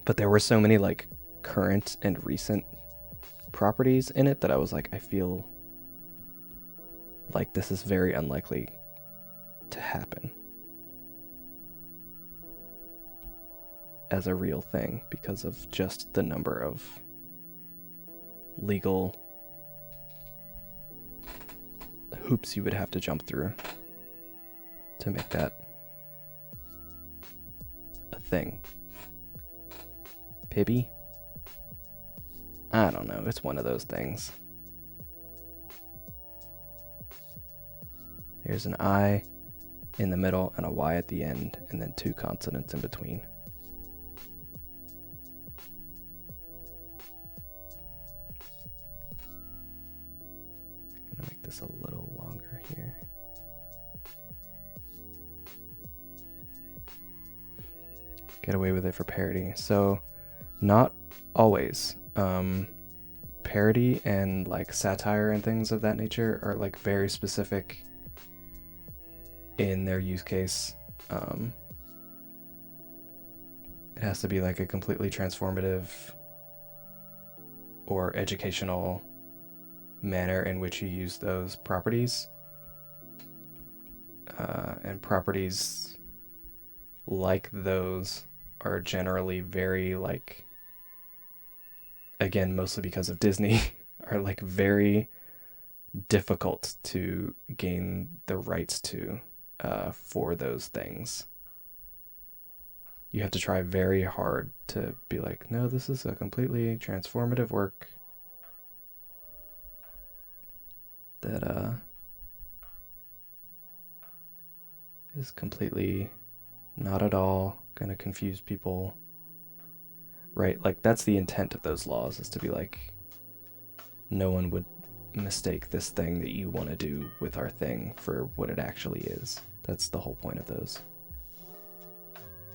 But there were so many like current and recent properties in it that I was like, I feel like this is very unlikely to happen as a real thing because of just the number of legal hoops you would have to jump through to make that a thing. Pibby? I don't know, it's one of those things. Here's an I in the middle and a Y at the end, and then 2 consonants in between. I'm gonna make this a little longer here. Get away with it for parody. So, not always. Parody and like satire and things of that nature are like very specific in their use case. It has to be like a completely transformative or educational manner in which you use those properties. And properties like those are generally very like, again, mostly because of Disney, are like very difficult to gain the rights to for those things. You have to try very hard to be like, no, this is a completely transformative work that is completely not at all gonna confuse people, right? Like that's the intent of those laws, is to be like, no one would mistake this thing that you want to do with our thing for what it actually is. That's the whole point of those.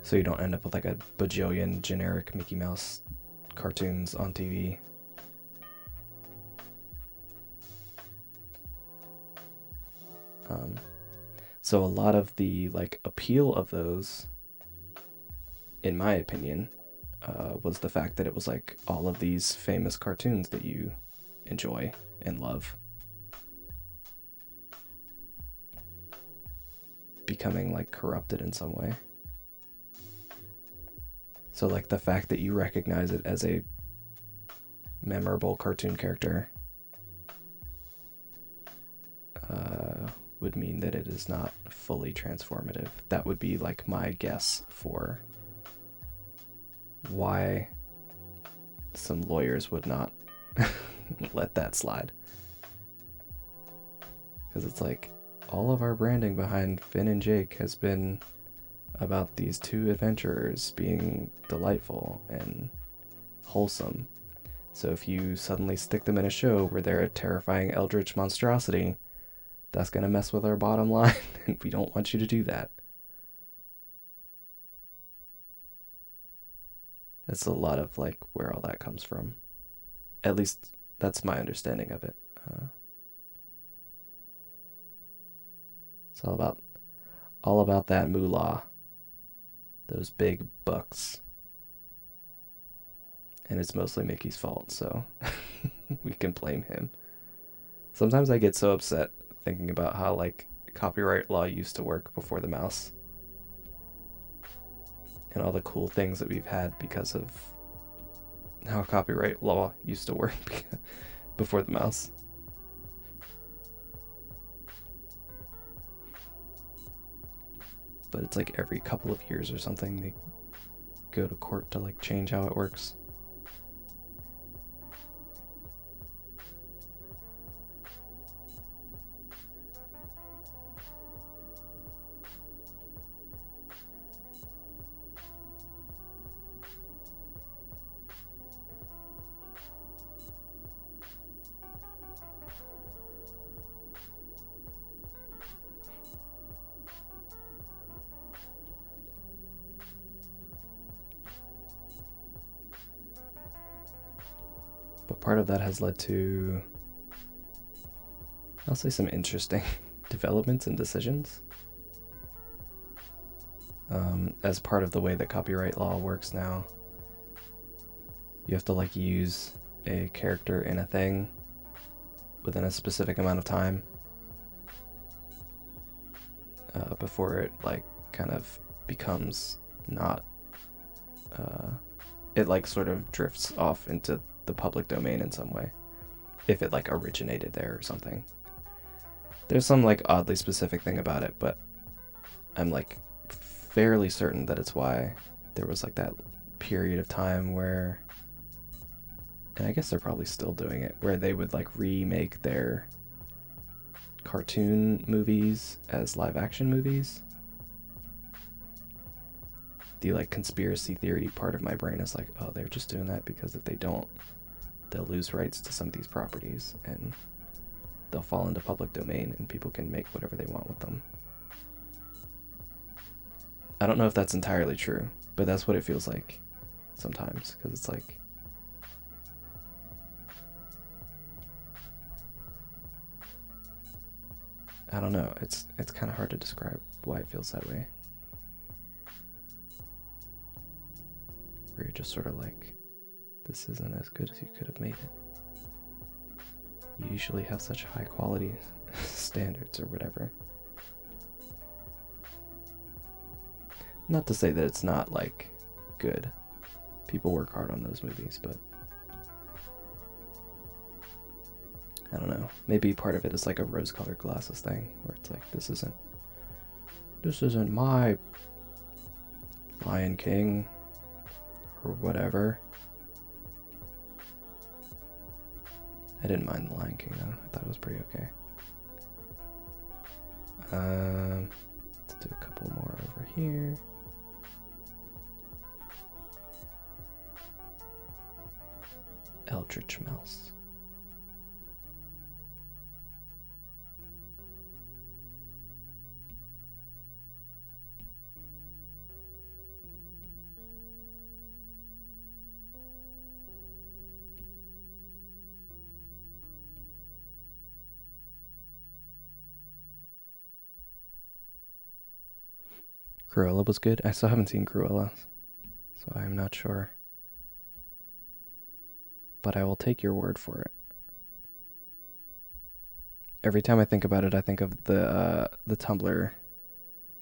So you don't end up with like a bajillion generic Mickey Mouse cartoons on TV. So a lot of the like appeal of those, in my opinion, was the fact that it was like all of these famous cartoons that you enjoy and love becoming like corrupted in some way. So like the fact that you recognize it as a memorable cartoon character would mean that it is not fully transformative. That would be like my guess for why some lawyers would not let that slide. Because it's like, all of our branding behind Finn and Jake has been about these 2 adventurers being delightful and wholesome. So if you suddenly stick them in a show where they're a terrifying eldritch monstrosity, that's going to mess with our bottom line, and we don't want you to do that. That's a lot of like where all that comes from. At least that's my understanding of it. It's all about that moolah, those big bucks, and it's mostly Mickey's fault, so we can blame him. Sometimes I get so upset thinking about how like copyright law used to work before the mouse and all the cool things that we've had because of how copyright law used to work before the mouse. But it's like every couple of years or something they go to court to like change how it works. But part of that has led to, I'll say, some interesting developments and decisions. As part of the way that copyright law works now, you have to like use a character in a thing within a specific amount of time before it like kind of becomes not it like sort of drifts off into the public domain in some way if it like originated there or something. There's some like oddly specific thing about it, but I'm like fairly certain that it's why there was like that period of time where, and I guess they're probably still doing it, where they would like remake their cartoon movies as live action movies. The like conspiracy theory part of my brain is like, oh, they're just doing that because if they don't, they'll lose rights to some of these properties and they'll fall into public domain and people can make whatever they want with them. I don't know if that's entirely true, but that's what it feels like sometimes, because it's like, I don't know, it's kind of hard to describe why it feels that way. Where you're just sort of like, this isn't as good as you could have made it. You usually have such high quality standards or whatever. Not to say that it's not like good. People work hard on those movies, but I don't know. Maybe part of it is like a rose-colored glasses thing, where it's like, this isn't my Lion King or whatever. I didn't mind the Lion King though. I thought it was pretty okay. Let's do a couple more over here. Eldritch Mouse. Cruella was good. I still haven't seen Cruella, so I'm not sure. But I will take your word for it. Every time I think about it, I think of the Tumblr,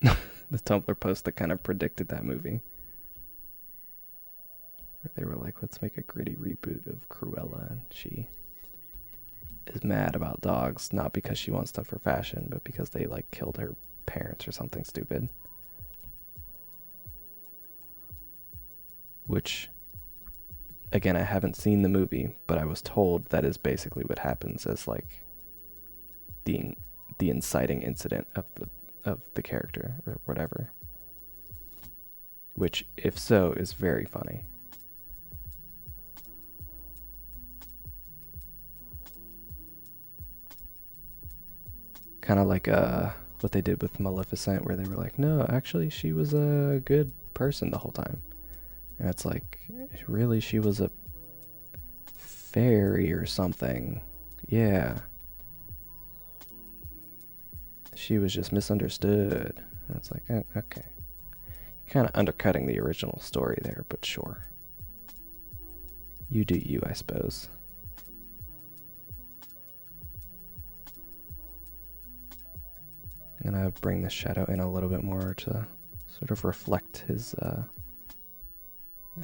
the Tumblr post that kind of predicted that movie, where they were like, "Let's make a gritty reboot of Cruella," and she is mad about dogs, not because she wants them for fashion, but because they like killed her parents or something stupid. Which, again, I haven't seen the movie, but I was told that is basically what happens as like the inciting incident of the character or whatever. Which, if so, is very funny. Kind of like what they did with Maleficent, where they were like, no, actually she was a good person the whole time. And it's like, really, she was a fairy or something. Yeah. She was just misunderstood. And it's like, okay. Kind of undercutting the original story there, but sure. You do you, I suppose. I'm gonna bring the shadow in a little bit more to sort of reflect his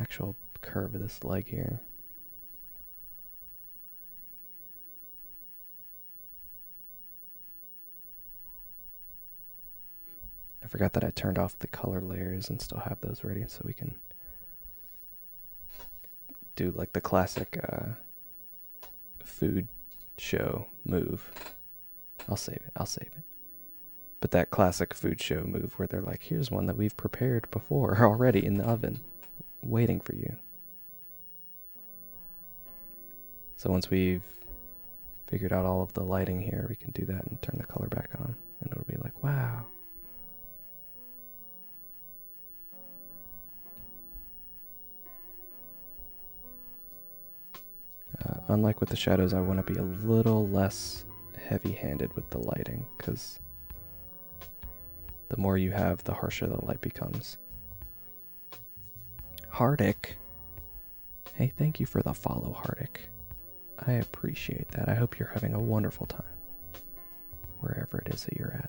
actual curve of this leg here. I forgot that I turned off the color layers and still have those ready so we can do like the classic food show move. I'll save it. But that classic food show move where they're like, here's one that we've prepared before already in the oven, waiting for you. So once we've figured out all of the lighting here, we can do that and turn the color back on. And it'll be like, wow. Unlike with the shadows, I want to be a little less heavy-handed with the lighting, because the more you have, the harsher the light becomes. Hardick. Hey, thank you for the follow, Hardick. I appreciate that. I hope you're having a wonderful time, wherever it is that you're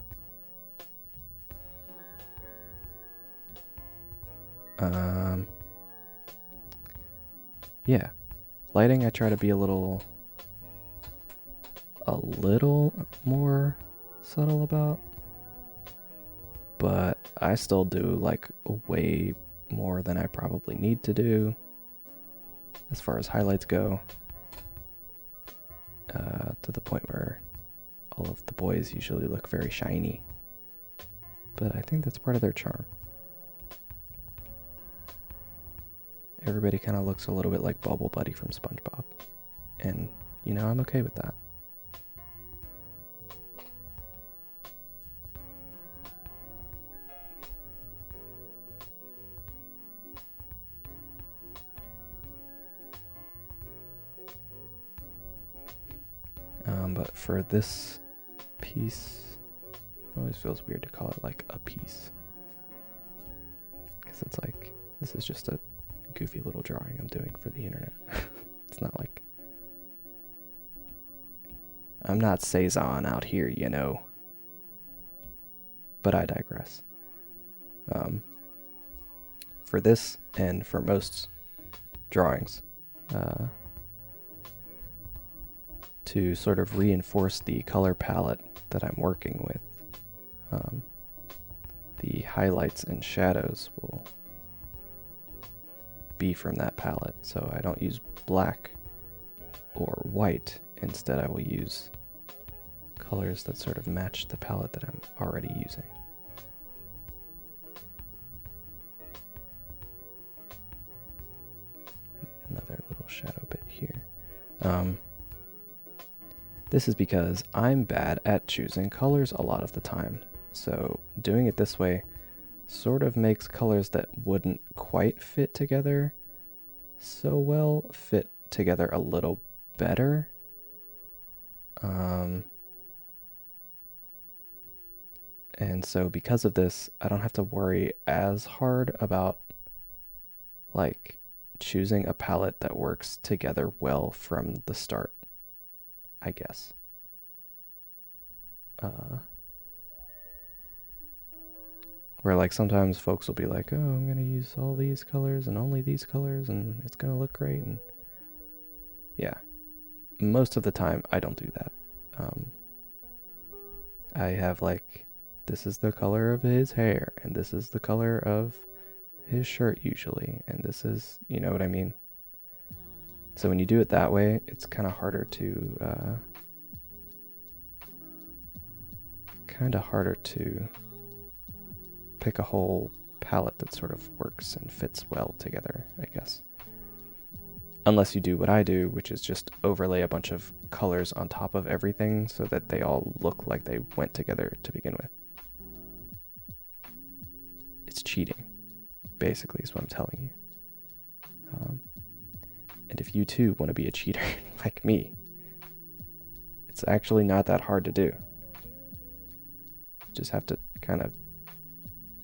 at. Yeah. Lighting, I try to be a little more subtle about, but I still do like way more than I probably need to do as far as highlights go, to the point where all of the boys usually look very shiny, but I think that's part of their charm. Everybody kind of looks a little bit like Bubble Buddy from SpongeBob. And, you know, I'm okay with that. But for this piece, it always feels weird to call it like a piece. Because it's like, this is just a goofy little drawing I'm doing for the internet. It's not like I'm not Cezanne out here, you know. But I digress. For this and for most drawings, to sort of reinforce the color palette that I'm working with, the highlights and shadows will be from that palette. So I don't use black or white. Instead, I will use colors that sort of match the palette that I'm already using. Another little shadow bit here. This is because I'm bad at choosing colors a lot of the time. So doing it this way sort of makes colors that wouldn't quite fit together so well fit together a little better. And so because of this, I don't have to worry as hard about like choosing a palette that works together well from the start, I guess. Where like sometimes folks will be like, oh, I'm gonna use all these colors and only these colors and it's gonna look great, and yeah, most of the time I don't do that. I have like, this is the color of his hair and this is the color of his shirt usually, and this is, you know what I mean? So when you do it that way, it's kind of harder to pick a whole palette that sort of works and fits well together, I guess. Unless you do what I do, which is just overlay a bunch of colors on top of everything so that they all look like they went together to begin with. It's cheating, basically, is what I'm telling you. if you too want to be a cheater like me. It's actually not that hard to do. You just have to kind of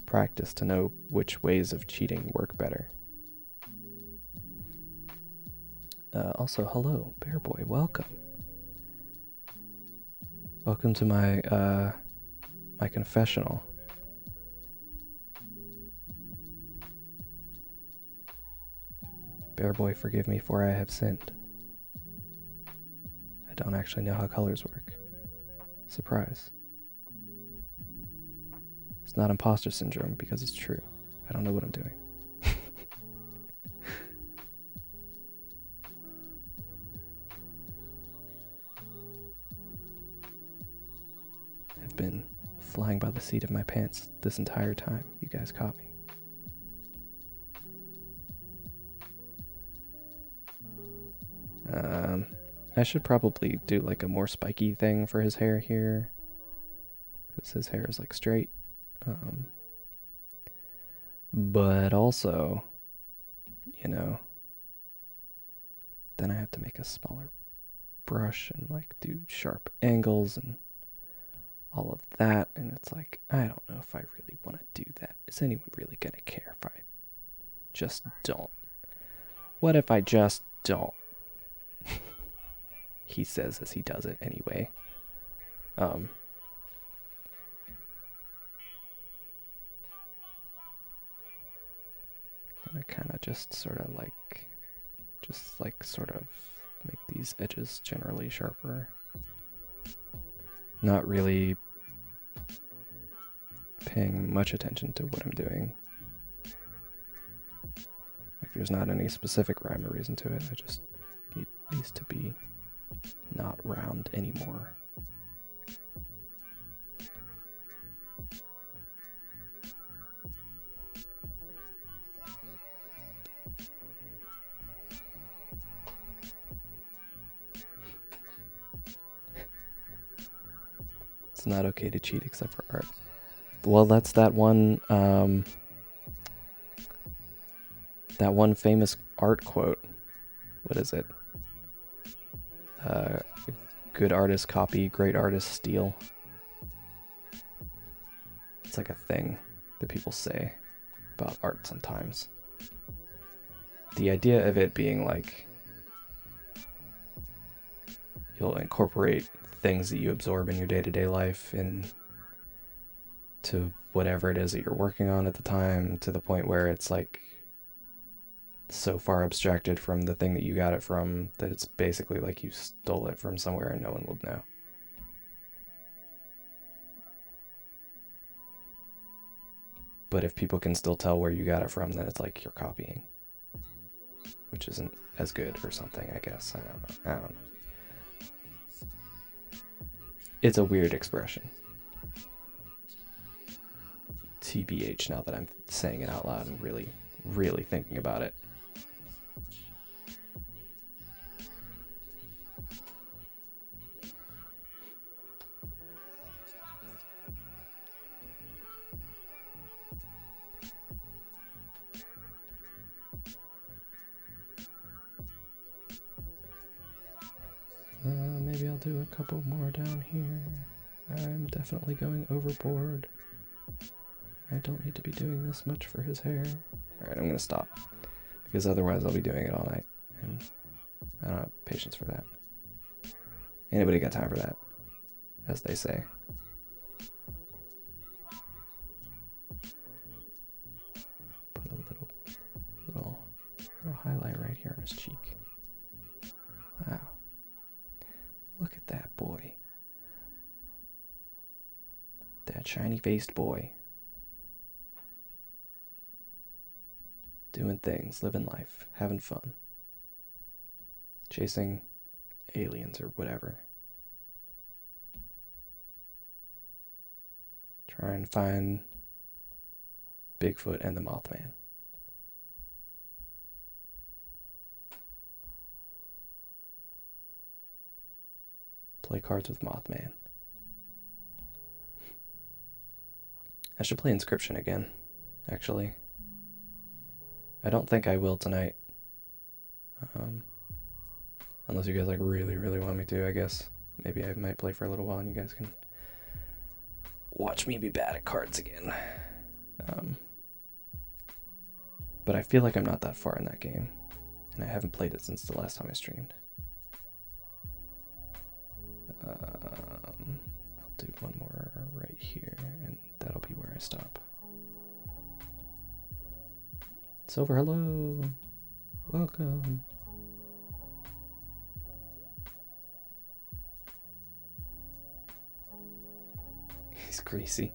practice to know which ways of cheating work better. Also, hello, Bear Boy, welcome. Welcome to my my confessional. Bear Boy, forgive me for I have sinned. I don't actually know how colors work. Surprise. It's not imposter syndrome because it's true. I don't know what I'm doing. I've been flying by the seat of my pants this entire time. You guys caught me. I should probably do like a more spiky thing for his hair here, because his hair is like straight. But also, you know, then I have to make a smaller brush and like do sharp angles and all of that, and it's like, I don't know if I really want to do that. Is anyone really gonna care if I just don't? What if I just don't? He says as he does it anyway. Gonna kind of just sort of like, sort of make these edges generally sharper. Not really paying much attention to what I'm doing. Like there's not any specific rhyme or reason to it. I just need these to be not round anymore. It's not okay to cheat except for art. Well, that's that one famous art quote. What is it? Good artists copy, great artists steal. It's like a thing that people say about art sometimes. The idea of it being like, you'll incorporate things that you absorb in your day-to-day life into whatever it is that you're working on at the time, to the point where it's like so far abstracted from the thing that you got it from that it's basically like you stole it from somewhere and no one will know. But if people can still tell where you got it from, then it's like you're copying, which isn't as good or something, I guess. I don't know. It's a weird expression. TBH, now that I'm saying it out loud and really, really thinking about it. Maybe I'll do a couple more down here. I'm definitely going overboard. I don't need to be doing this much for his hair. Alright, I'm gonna stop. Because otherwise I'll be doing it all night. And I don't have patience for that. Anybody got time for that? As they say. Put a little highlight right here on his cheek. Wow. Look at that boy. That shiny-faced boy. Doing things, living life, having fun. Chasing aliens or whatever. Try and find Bigfoot and the Mothman. Play cards with Mothman. I should play Inscription again, actually. I don't think I will tonight. Unless you guys like really, really want me to, I guess. Maybe I might play for a little while and you guys can watch me be bad at cards again. But I feel like I'm not that far in that game. And I haven't played it since the last time I streamed. I'll do one more right here, and that'll be where I stop. Silver, hello! Welcome! He's greasy.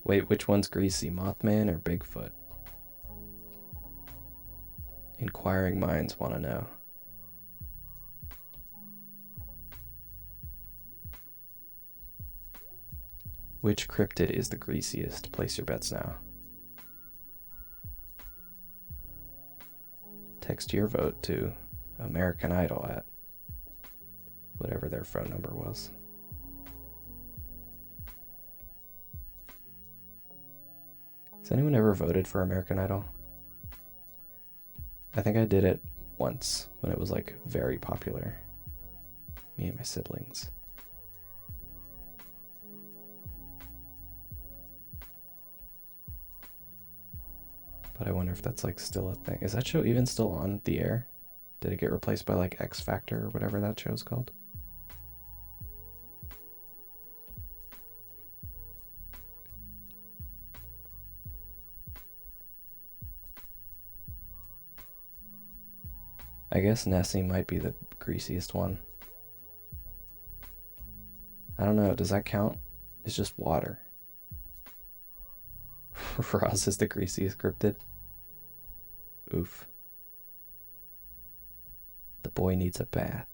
Wait, which one's greasy? Mothman or Bigfoot? Inquiring minds want to know. Which cryptid is the greasiest? Place your bets now. Text your vote to American Idol at whatever their phone number was. Has anyone ever voted for American Idol? I think I did it once when it was like very popular. Me and my siblings. But I wonder if that's like still a thing. Is that show even still on the air? Did it get replaced by like X Factor or whatever that show's called? I guess Nessie might be the greasiest one. I don't know, does that count? It's just water. Roz is the greasiest cryptid. Oof. The boy needs a bath.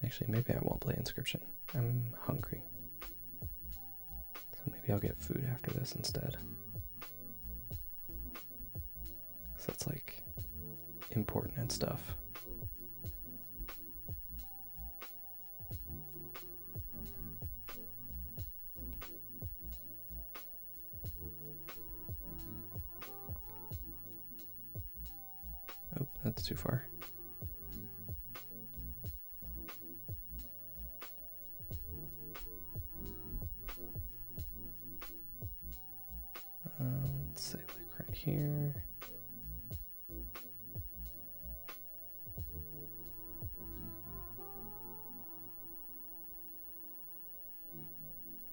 Actually, maybe I won't play Inscription. I'm hungry. So maybe I'll get food after this instead. So that's like important and stuff. Oh, that's too far. Let's say like right here.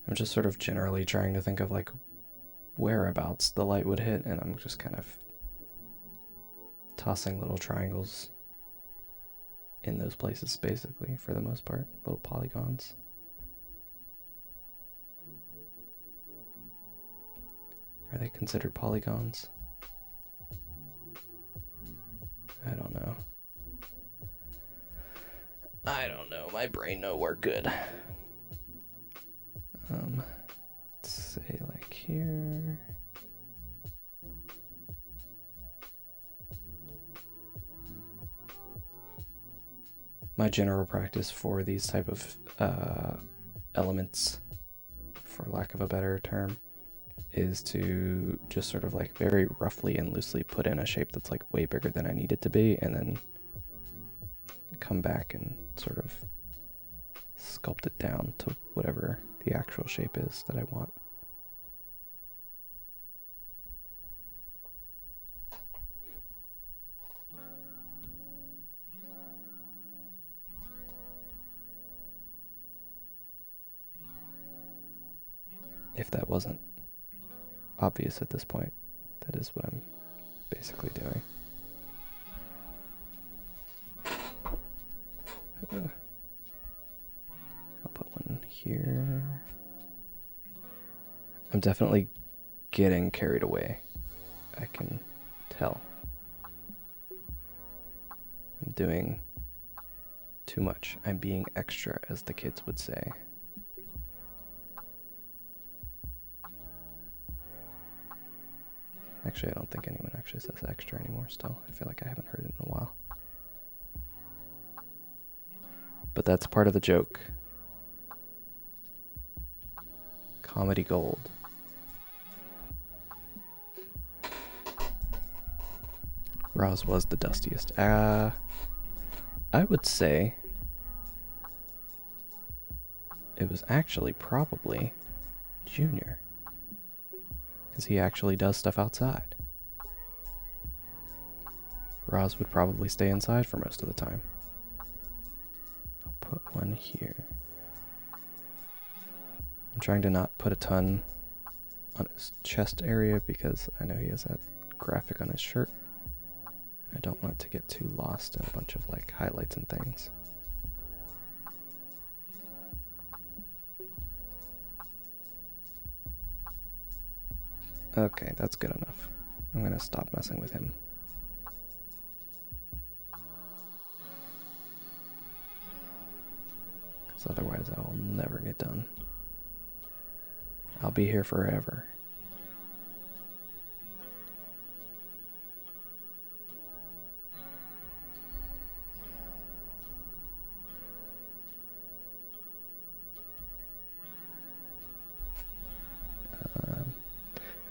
I'm just sort of generally trying to think of like whereabouts the light would hit, and I'm just kind of tossing little triangles in those places basically for the most part, little polygons. Are they considered polygons? I don't know. I don't know. My brain don't work good. Let's say like here. My general practice for these type of elements, for lack of a better term, is to just sort of like very roughly and loosely put in a shape that's like way bigger than I need it to be, and then come back and sort of sculpt it down to whatever the actual shape is that I want. If that wasn't obvious at this point, that is what I'm basically doing. I'll put one here. I'm definitely getting carried away. I can tell. I'm doing too much. I'm being extra, as the kids would say. Actually, I don't think anyone actually says extra anymore still. I feel like I haven't heard it in a while. But that's part of the joke. Comedy gold. Roz was the dustiest. I would say it was actually probably Junior. Because he actually does stuff outside. Roz would probably stay inside for most of the time. I'll put one here. I'm trying to not put a ton on his chest area because I know he has that graphic on his shirt. I don't want it to get too lost in a bunch of like highlights and things. Okay, that's good enough. I'm gonna stop messing with him. Because otherwise I will never get done. I'll be here forever.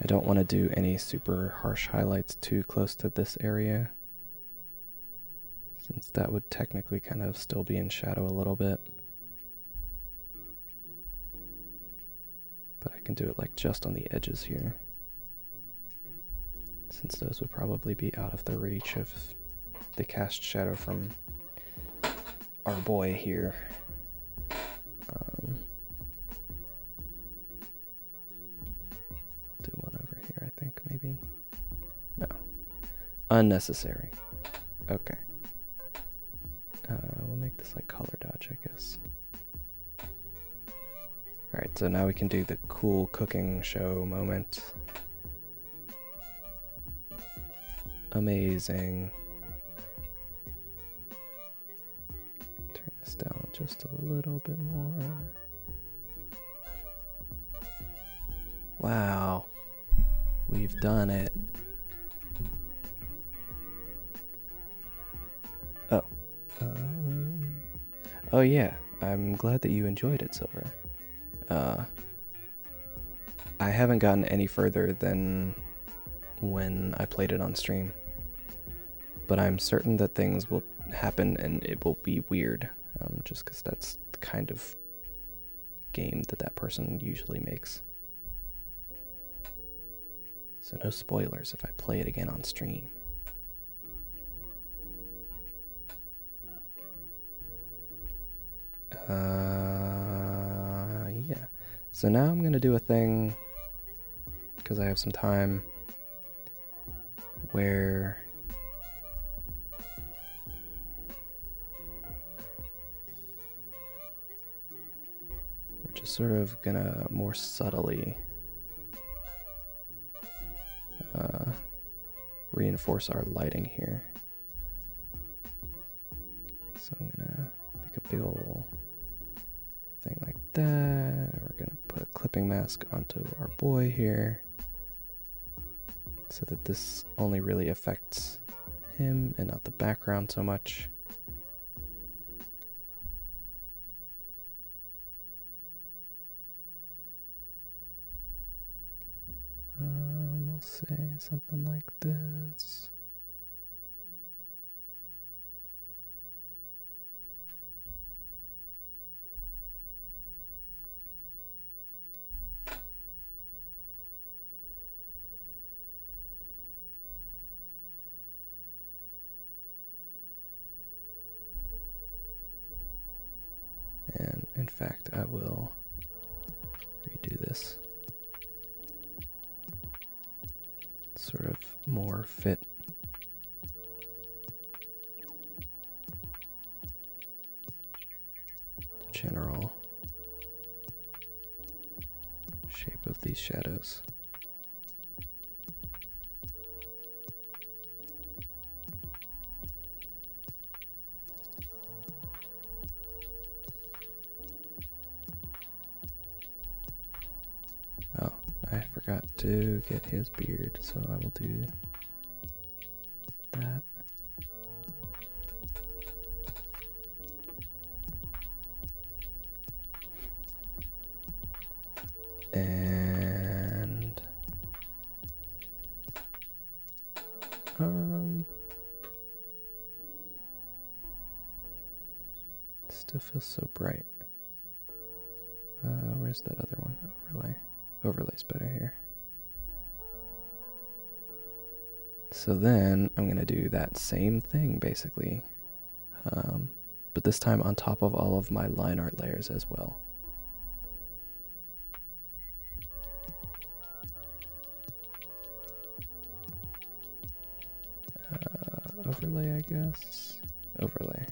I don't want to do any super harsh highlights too close to this area, since that would technically kind of still be in shadow a little bit. But I can do it like just on the edges here, since those would probably be out of the reach of the cast shadow from our boy here. I'll do one over here, I think, maybe. No. Unnecessary. Okay. We'll make this like color dodge, I guess. Alright, so now we can do the cool cooking show moment. Amazing. Turn this down just a little bit more. Wow. We've done it. Oh. Oh yeah, I'm glad that you enjoyed it, Silver. I haven't gotten any further than when I played it on stream, but I'm certain that things will happen and it will be weird, just because that's the kind of game that that person usually makes. So no spoilers if I play it again on stream. Yeah. So now I'm gonna do a thing, because I have some time, where we're just sort of gonna more subtly reinforce our lighting here. So I'm gonna make a big ol' thing like that. We're gonna put a clipping mask onto our boy here, so that this only really affects him and not the background so much. We'll say something like this. And in fact, I will redo this. Sort of more fit. The general shape of these shadows. Oh, I forgot to get his beard, so I will do that. And still feels so bright. Where's that other one? Overlay. Overlay's better here. So then I'm gonna do that same thing basically, but this time on top of all of my line art layers as well. Overlay, I guess. Overlay.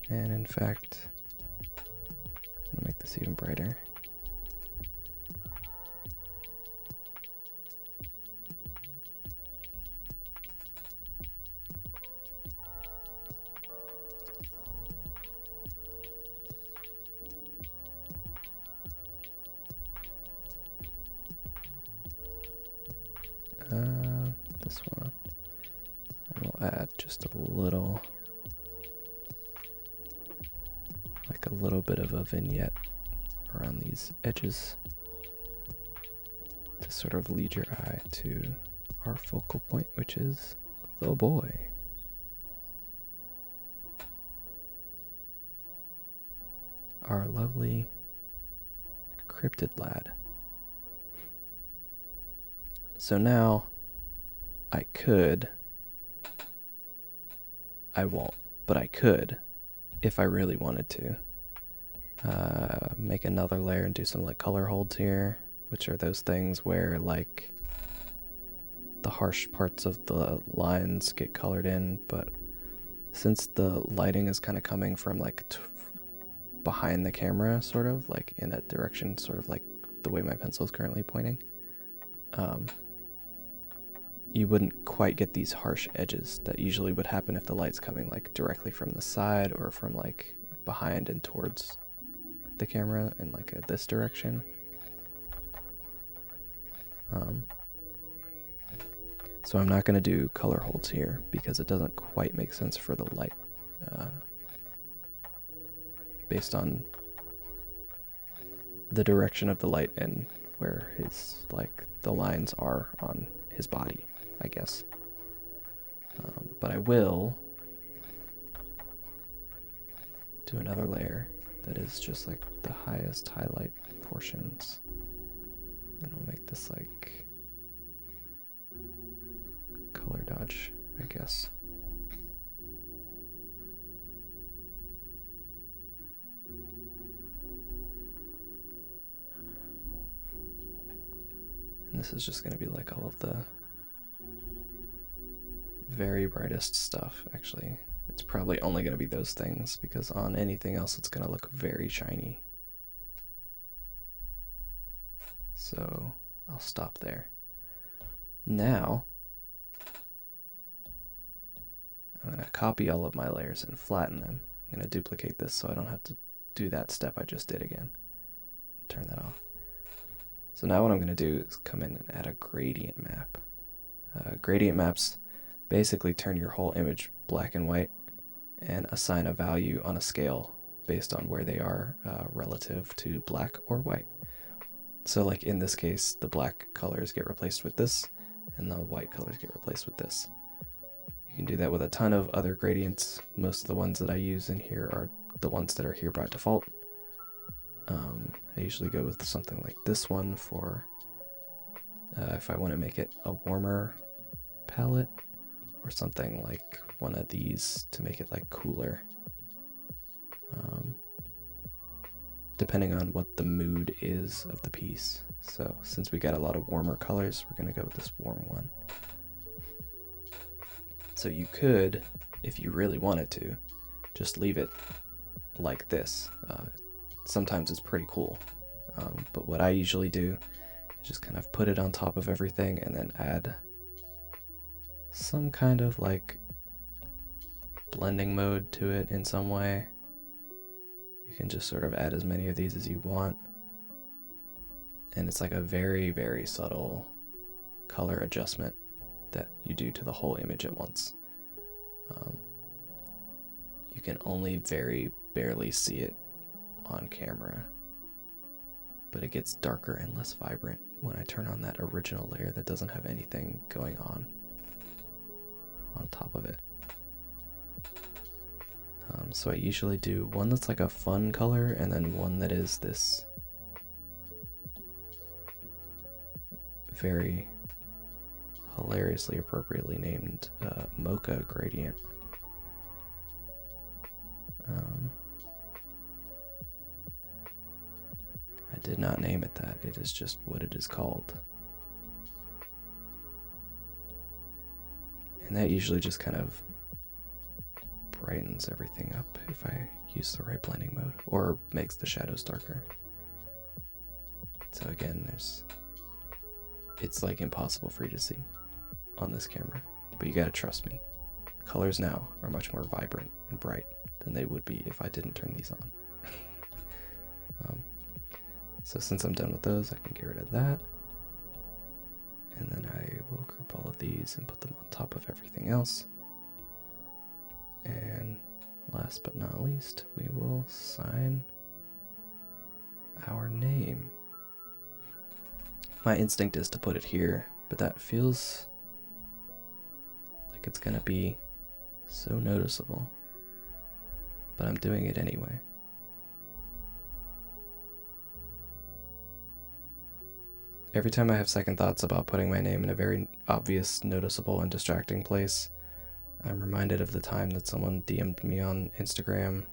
And in fact, I'm gonna make this even brighter. This one. And we'll add just a little, like a little bit of a vignette around these edges to sort of lead your eye to our focal point, which is the boy. Our lovely cryptid lad. So now I won't, but I could, if I really wanted to, make another layer and do some like color holds here, which are those things where like the harsh parts of the lines get colored in, but since the lighting is kind of coming from like behind the camera, sort of like in a direction sort of like the way my pencil is currently pointing, you wouldn't quite get these harsh edges that usually would happen if the light's coming like directly from the side or from like behind and towards the camera in like this direction. So I'm not going to do color holds here because it doesn't quite make sense for the light based on the direction of the light and where his like the lines are on his body, I guess. But I will do another layer that is just like the highest highlight portions, and we'll make this like color dodge, I guess. And this is just going to be like all of the very brightest stuff, actually. It's probably only going to be those things, because on anything else it's going to look very shiny. So I'll stop there. Now, I'm going to copy all of my layers and flatten them. I'm going to duplicate this so I don't have to do that step I just did again. Turn that off. So now what I'm going to do is come in and add a gradient map. Gradient maps basically turn your whole image black and white and assign a value on a scale based on where they are relative to black or white. So like in this case, the black colors get replaced with this and the white colors get replaced with this. You can do that with a ton of other gradients. Most of the ones that I use in here are the ones that are here by default. I usually go with something like this one for if I want to make it a warmer palette, or something like one of these to make it like cooler. Depending on what the mood is of the piece. So since we got a lot of warmer colors, we're gonna go with this warm one. So you could, if you really wanted to, just leave it like this. Sometimes it's pretty cool. But what I usually do is just kind of put it on top of everything and then add some kind of like blending mode to it in some way. You can just sort of add as many of these as you want. And it's like a very, very subtle color adjustment that you do to the whole image at once. You can only very barely see it on camera. but it gets darker and less vibrant when I turn on that original layer that doesn't have anything going on top of it. So I usually do one that's like a fun color and then one that is this very hilariously appropriately named mocha gradient. I did not name it that, it is just what it is called. And that usually just kind of brightens everything up if I use the right blending mode, or makes the shadows darker. So again, it's like impossible for you to see on this camera, but you gotta trust me. The colors now are much more vibrant and bright than they would be if I didn't turn these on. So since I'm done with those, I can get rid of that. And then I will group all of these and put them on top of everything else. And last but not least, we will sign our name. My instinct is to put it here, but that feels like it's gonna be so noticeable. But I'm doing it anyway. Every time I have second thoughts about putting my name in a very obvious, noticeable, and distracting place, I'm reminded of the time that someone DM'd me on Instagram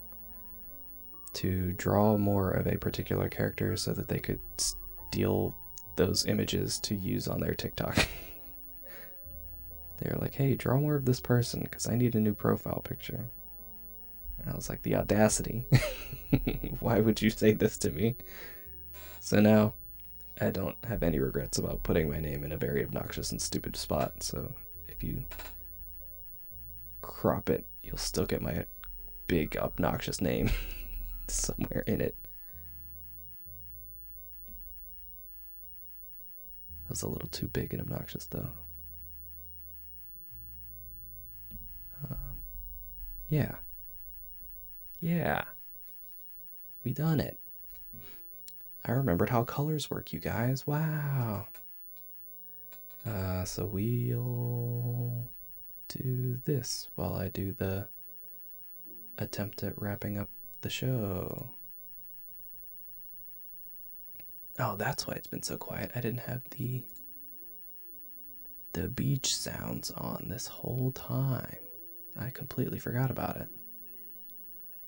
to draw more of a particular character so that they could steal those images to use on their TikTok. They were like, hey, draw more of this person because I need a new profile picture. And I was like, the audacity. Why would you say this to me? So now I don't have any regrets about putting my name in a very obnoxious and stupid spot. So if you crop it, you'll still get my big obnoxious name somewhere in it. That was a little too big and obnoxious though. Yeah. We done it. I remembered how colors work, you guys. Wow. So we'll do this while I do the attempt at wrapping up the show. Oh, that's why it's been so quiet. I didn't have the beach sounds on this whole time. I completely forgot about it.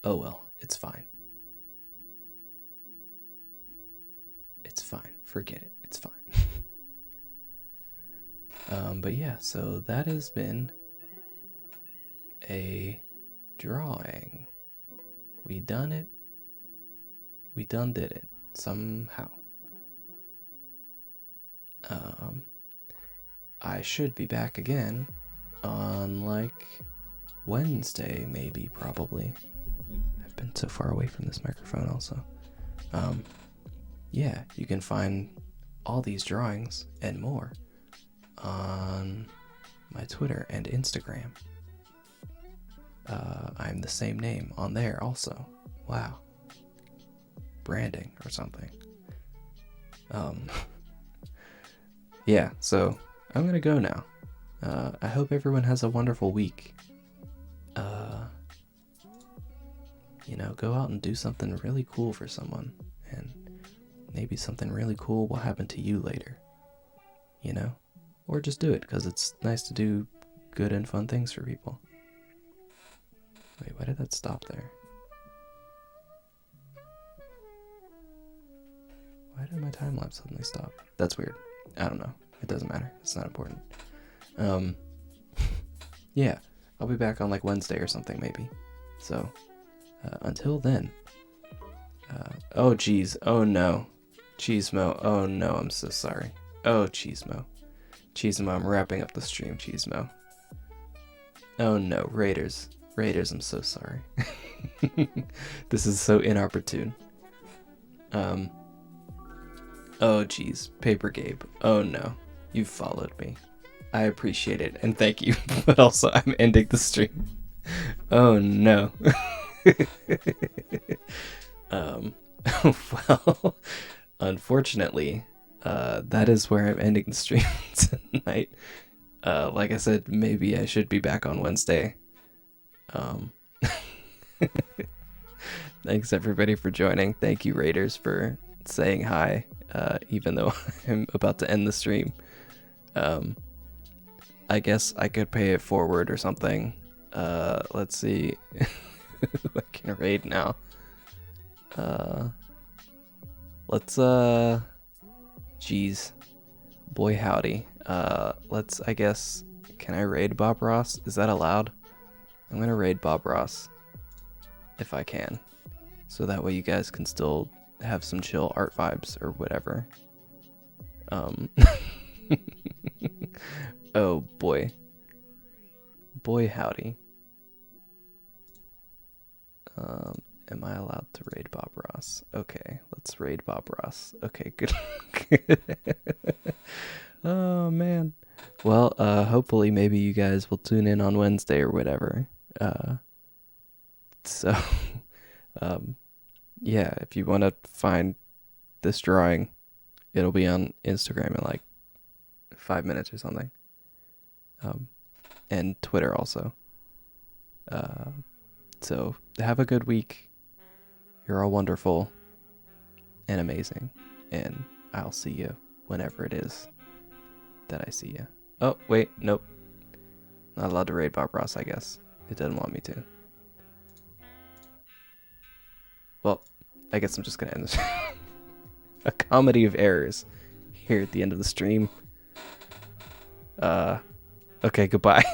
Oh well, it's fine. It's fine. Forget it. It's fine. But yeah, so that has been a drawing. We done it. We done did it. Somehow. I should be back again on like Wednesday, maybe, probably. I've been so far away from this microphone also. Yeah, you can find all these drawings and more on my Twitter and Instagram. I'm the same name on there also. Wow. Branding or something. Yeah, so I'm gonna go now. I hope everyone has a wonderful week. Go out and do something really cool for someone, and maybe something really cool will happen to you later. Or just do it because it's nice to do good and fun things for people. Wait, why did that stop there? Why did my time lapse suddenly stop? That's weird. I don't know. It doesn't matter. It's not important. Yeah, I'll be back on like Wednesday or something maybe. So, until then. Oh geez. Oh no. Cheesemo. Oh no, I'm so sorry. Oh, Cheesemo. Cheesemo, I'm wrapping up the stream, Cheesemo. Oh no, Raiders. Raiders, I'm so sorry. This is so inopportune. Oh geez, Paper Gabe. Oh no, you've followed me. I appreciate it, and thank you, but also I'm ending the stream. Oh no. Well, unfortunately, that is where I'm ending the stream tonight. Like I said, maybe I should be back on Wednesday. Um, Thanks everybody for joining. Thank you Raiders for saying hi, even though I'm about to end the stream. I guess I could pay it forward or something. Let's see. I can raid now. Let's Jeez. Boy howdy. Let's, I guess, can I raid Bob Ross? Is that allowed? I'm gonna raid Bob Ross. If I can. So that way you guys can still have some chill art vibes or whatever. Oh boy. Boy howdy. Am I allowed to raid Bob Ross? Okay, let's raid Bob Ross. Okay, good. Oh man. Well, hopefully maybe you guys will tune in on Wednesday or whatever. So yeah, if you want to find this drawing, it'll be on Instagram in like 5 minutes or something. And Twitter also. So have a good week. You're all wonderful and amazing. And I'll see you whenever it is that I see you. Oh, wait, nope. Not allowed to raid Bob Ross, I guess. It doesn't want me to. Well, I guess I'm just gonna end this. A comedy of errors here at the end of the stream. Okay, goodbye.